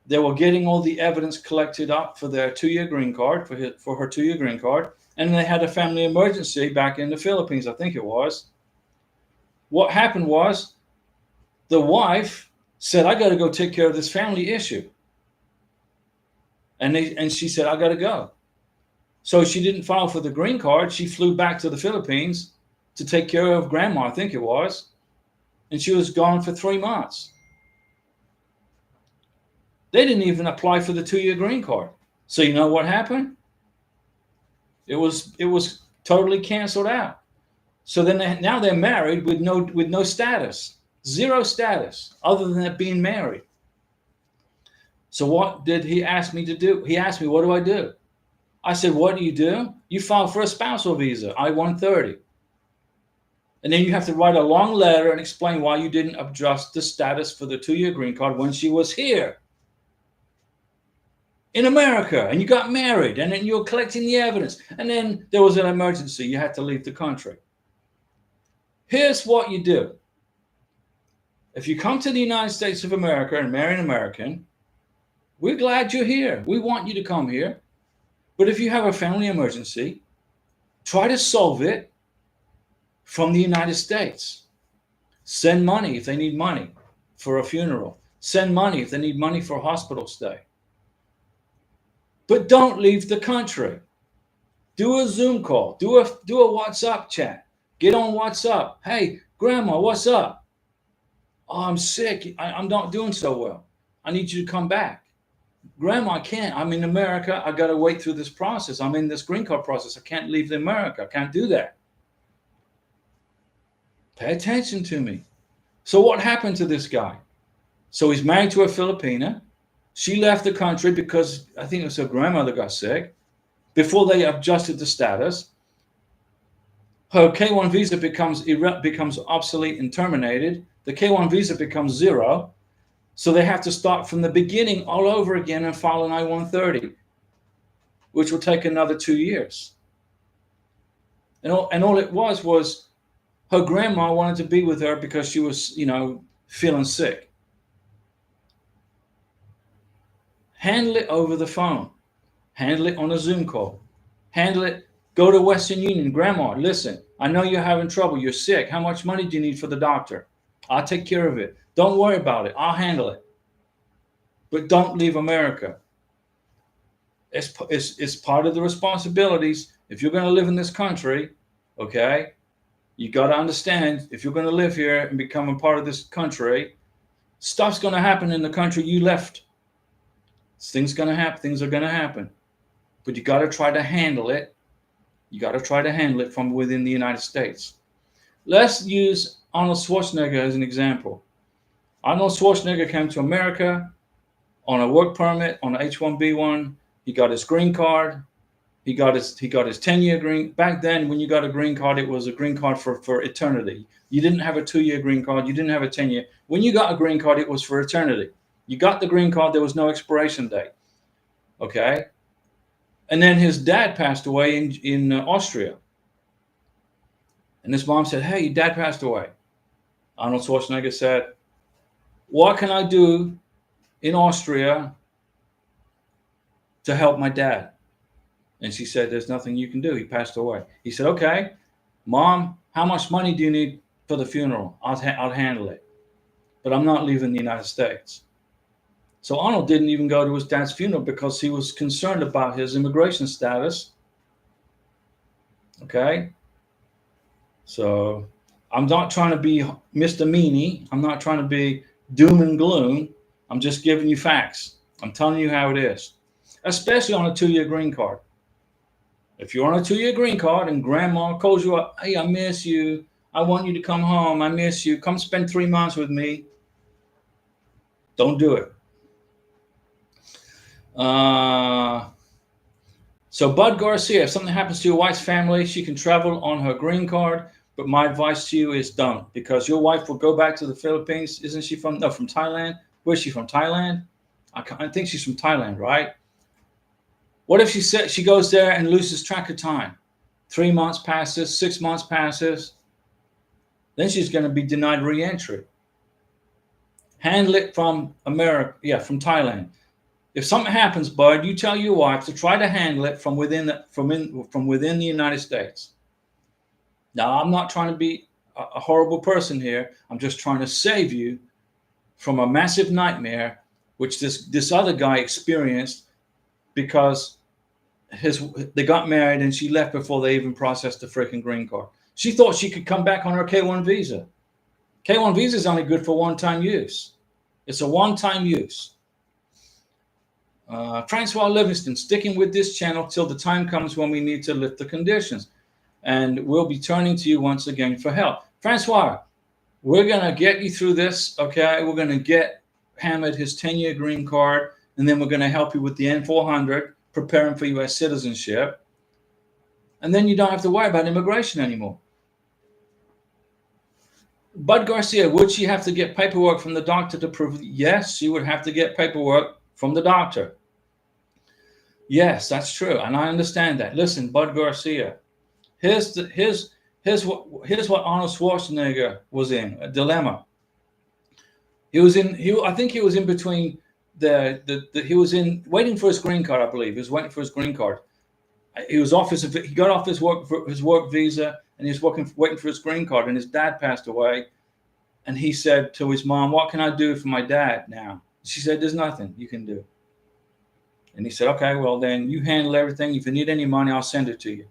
They were getting all the evidence collected up for their 2-year green card, for her 2-year green card, and they had a family emergency back in the Philippines, I think it was. What happened was the wife said, I got to go take care of this family issue. And she said, I got to go. So she didn't file for the green card. She flew back to the Philippines to take care of grandma, I think it was. And she was gone for 3 months. They didn't even apply for the 2-year green card. So you know what happened? It was totally canceled out. So then now they're married with no status, 0 status, other than it being married. So what did he ask me to do? He asked me, what do I do? I said, what do? You file for a spousal visa, I-130. And then you have to write a long letter and explain why you didn't adjust the status for the 2-year green card when she was here in America, and you got married, and then you're collecting the evidence, and then there was an emergency. You had to leave the country. Here's what you do. If you come to the United States of America and marry an American, we're glad you're here. We want you to come here. But if you have a family emergency, try to solve it from the United States. Send money if they need money for a funeral. Send money if they need money for a hospital stay. But don't leave the country. Do a Zoom call. Do a WhatsApp chat. Get on WhatsApp. Hey, Grandma, what's up? Oh, I'm sick. I'm not doing so well. I need you to come back. Grandma, I can't. I'm in America. I got to wait through this process. I'm in this green card process. I can't leave America. I can't do that. Pay attention to me. So what happened to this guy? So he's married to a Filipina. She left the country because I think it was her grandmother got sick. Before they adjusted the status, her K1 visa becomes obsolete and terminated. The K1 visa becomes zero. So they have to start from the beginning all over again and file an I-130, which will take another 2 years. And all it was her grandma wanted to be with her because she was, feeling sick. Handle it over the phone. Handle it on a Zoom call. Handle it. Go to Western Union. Grandma, listen, I know you're having trouble. You're sick. How much money do you need for the doctor? I'll take care of it. Don't worry about it. I'll handle it. But don't leave America. It's part of the responsibilities. If you're going to live in this country, okay, you got to understand, if you're going to live here and become a part of this country, stuff's going to happen in the country you left. Things are going to happen. But you got to try to handle it. You got to try to handle it from within the United States. Let's use Arnold Schwarzenegger as an example. Arnold Schwarzenegger came to America on a work permit, on an H-1B1. He got his green card. He got his 10-year green. Back then, when you got a green card, it was a green card for eternity. You didn't have a 2-year green card. You didn't have a 10-year. When you got a green card, it was for eternity. You got the green card. There was no expiration date. Okay? And then his dad passed away in Austria. And his mom said, hey, your dad passed away. Arnold Schwarzenegger said, what can I do in Austria to help my dad? And she said, there's nothing you can do. He passed away. He said, okay, Mom, how much money do you need for the funeral? I'll handle it. But I'm not leaving the United States. So Arnold didn't even go to his dad's funeral because he was concerned about his immigration status. Okay? So I'm not trying to be Mr. Meanie. I'm not trying to be doom and gloom. I'm just giving you facts. I'm telling you how it is, especially on a 2-year green card. If you're on a 2-year green card and grandma calls you up, hey, I miss you. I want you to come home. I miss you. Come spend 3 months with me. Don't do it. So Bud Garcia, if something happens to your wife's family, she can travel on her green card. But my advice to you is don't, because your wife will go back to the Philippines. Isn't she from Thailand? Where's she from? Thailand? I think she's from Thailand, right? What if she goes there and loses track of time? 3 months passes, 6 months passes. Then she's going to be denied re-entry. Handle it from America, from Thailand. If something happens, Bud, you tell your wife to try to handle it from within the United States. Now, I'm not trying to be a horrible person here. I'm just trying to save you from a massive nightmare, which this other guy experienced because they got married and she left before they even processed the freaking green card. She thought she could come back on her K1 visa. K1 visa is only good for one-time use. It's a one-time use. Francois Livingston, sticking with this channel till the time comes when we need to lift the conditions. And we'll be turning to you once again for help. Francois, we're going to get you through this, okay? We're going to get Hamid his 10-year green card, and then we're going to help you with the N400, prepare him for U.S. citizenship. And then you don't have to worry about immigration anymore. Bud Garcia, would she have to get paperwork from the doctor to prove? Yes, she would have to get paperwork from the doctor. Yes, that's true, and I understand that. Listen, Bud Garcia, here's what Arnold Schwarzenegger was in, a dilemma. I think he was in between he was in waiting for his green card, I believe. He was waiting for his green card. He was off he got off his work visa, and he was waiting for his green card, and his dad passed away. And he said to his mom, "What can I do for my dad now?" She said, "There's nothing you can do." And he said, "Okay, well then you handle everything. If you need any money, I'll send it to you."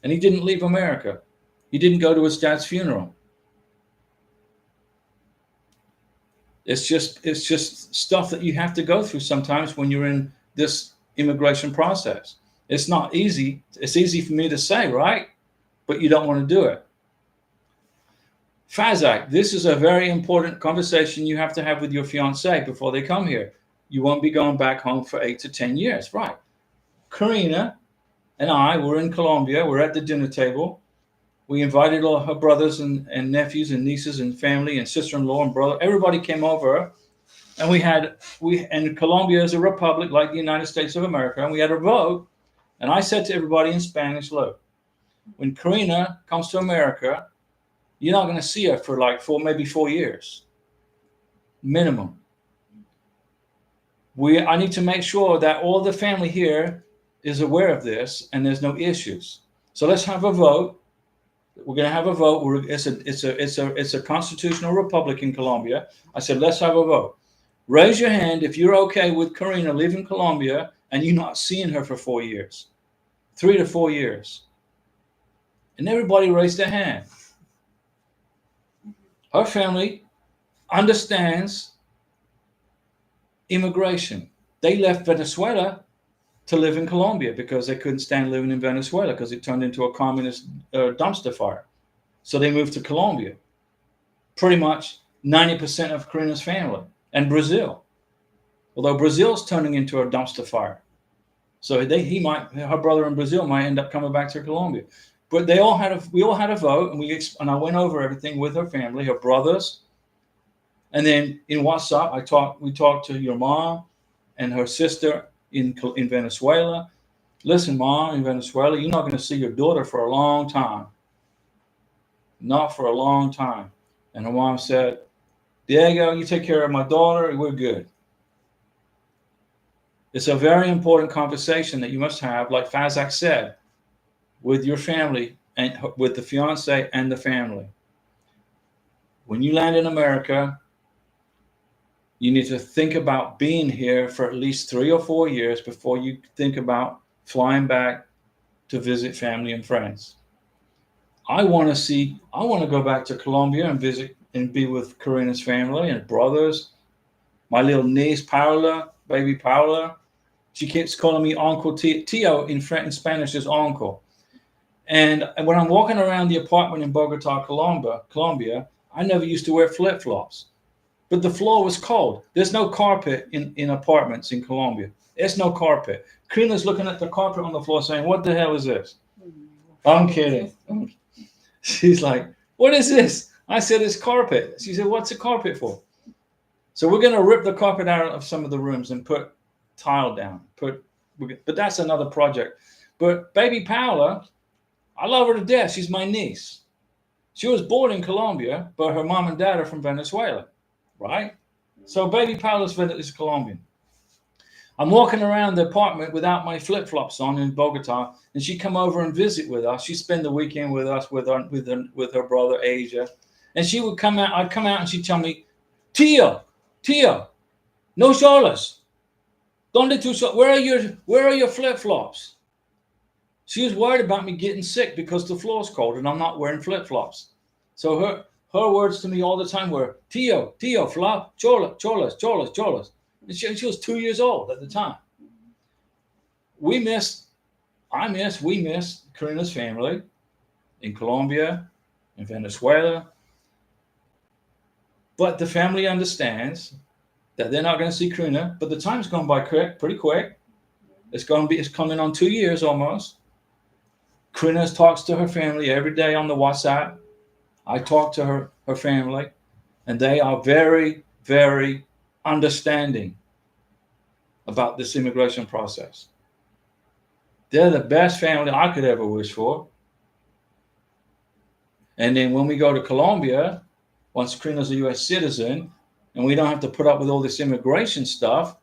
And he didn't leave America. He didn't go to his dad's funeral. It's just stuff that you have to go through sometimes when you're in this immigration process. It's not easy. It's easy for me to say, right? But you don't want to do it. Fazak, this is a very important conversation you have to have with your fiance before they come here. You won't be going back home for 8 to 10 years, right? Karina and I were in Colombia. We're at the dinner table. We invited all her brothers and nephews and nieces and family and sister-in-law and brother. Everybody came over, and and Colombia is a republic like the United States of America, and we had a vote. And I said to everybody in Spanish, look, when Karina comes to America, you're not going to see her for like maybe 4 years, minimum. I need to make sure that all the family here is aware of this and there's no issues. So let's have a vote. We're going to have a vote. It's a constitutional republic in Colombia. I said, let's have a vote. Raise your hand if you're okay with Karina leaving Colombia and you're not seeing her for 4 years, 3 to 4 years. And everybody raised their hand. Her family understands immigration. They left Venezuela to live in Colombia because they couldn't stand living in Venezuela because it turned into a communist dumpster fire. So they moved to Colombia. Pretty much 90% of Karina's family, and Brazil. Although Brazil's turning into a dumpster fire. So her brother in Brazil might end up coming back to Colombia. But we all had a vote, and I went over everything with her family, her brothers. And then in WhatsApp, we talked to your mom and her sister in Venezuela. Listen, Mom, in Venezuela, you're not going to see your daughter for a long time. Not for a long time. And her mom said, Diego, you take care of my daughter, we're good. It's a very important conversation that you must have, like Fazak said, with your family and with the fiance and the family. When you land in America, you need to think about being here for at least 3 or 4 years before you think about flying back to visit family and friends. I want to go back to Colombia and visit and be with Karina's family and brothers. My little niece, Paula, baby Paula, she keeps calling me Uncle Tio in Spanish is uncle. And when I'm walking around the apartment in Bogota, Colombia, I never used to wear flip-flops. But the floor was cold. There's no carpet in apartments in Colombia. There's no carpet. Karina's looking at the carpet on the floor saying, what the hell is this? I'm kidding. She's like, what is this? I said, it's carpet. She said, what's a carpet for? So we're going to rip the carpet out of some of the rooms and put tile down. But that's another project. But baby Paula, I love her to death. She's my niece. She was born in Colombia, but her mom and dad are from Venezuela, right? So baby Paula is Colombian. I'm walking around the apartment without my flip-flops on in Bogota, and she come over and visit with us. She spend the weekend with us with her brother Asia, and she would come out. I'd come out and she'd tell me, Tio, no cholas. Where are your flip-flops? She was worried about me getting sick because the floor's cold and I'm not wearing flip-flops. So her words to me all the time were Tio, flop, cholas. And she was 2 years old at the time. We miss Karina's family in Colombia, in Venezuela. But the family understands that they're not going to see Karina. But the time's gone by pretty quick. It's coming on 2 years almost. Karina talks to her family every day on the WhatsApp. I talk to her family, and they are very, very understanding about this immigration process. They're the best family I could ever wish for. And then when we go to Colombia, once Karina's a U.S. citizen, and we don't have to put up with all this immigration stuff.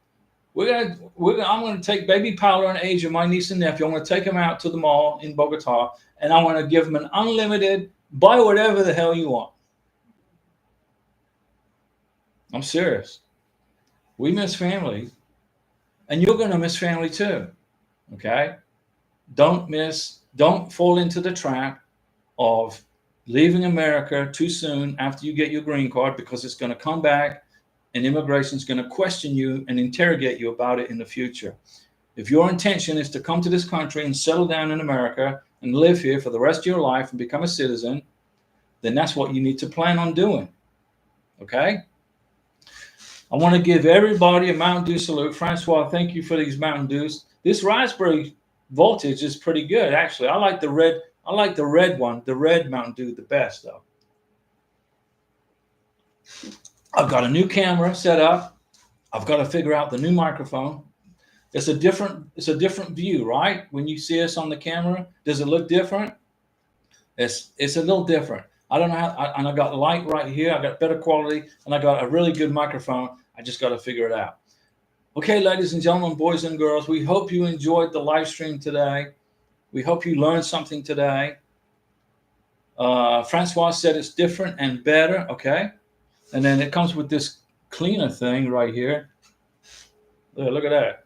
I'm gonna take baby Paolo and Asia, my niece and nephew. I'm gonna take them out to the mall in Bogota, and I want to give them an unlimited buy whatever the hell you want. I'm serious. We miss family, and you're gonna miss family too. Okay? Don't fall into the trap of leaving America too soon after you get your green card, because it's going to come back and immigration is going to question you and interrogate you about it in the future. If your intention is to come to this country and settle down in America and live here for the rest of your life and become a citizen, then that's what you need to plan on doing. Okay? I want to give everybody a Mountain Dew salute. Francois, thank you for these Mountain Dews. This raspberry voltage is pretty good, actually. I like the red one, the red Mountain Dew, the best though. I've got a new camera set up. I've got to figure out the new microphone. It's a different view, right? When you see us on the camera, does it look different? It's a little different. I don't know how, and I got light right here. I got better quality, and I got a really good microphone. I just got to figure it out. Okay, ladies and gentlemen, boys and girls, we hope you enjoyed the live stream today. We hope you learned something today. Francois said it's different and better, okay? And then it comes with this cleaner thing right here. Look at that.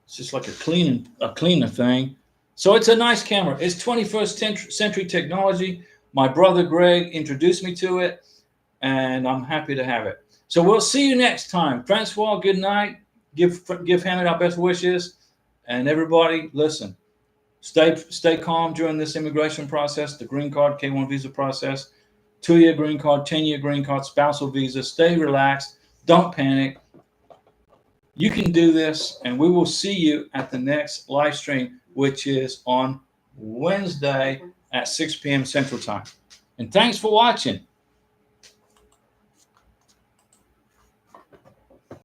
It's just like a cleaner thing. So it's a nice camera. It's 21st century technology. My brother Greg introduced me to it, and I'm happy to have it. So we'll see you next time. Francois, good night. Give Hammond our best wishes. And everybody, listen. Stay calm during this immigration process, the green card, K1 visa process, 2-year green card, 10-year green card, spousal visa. Stay relaxed. Don't panic. You can do this, and we will see you at the next live stream, which is on Wednesday at 6 p.m. Central Time. And thanks for watching.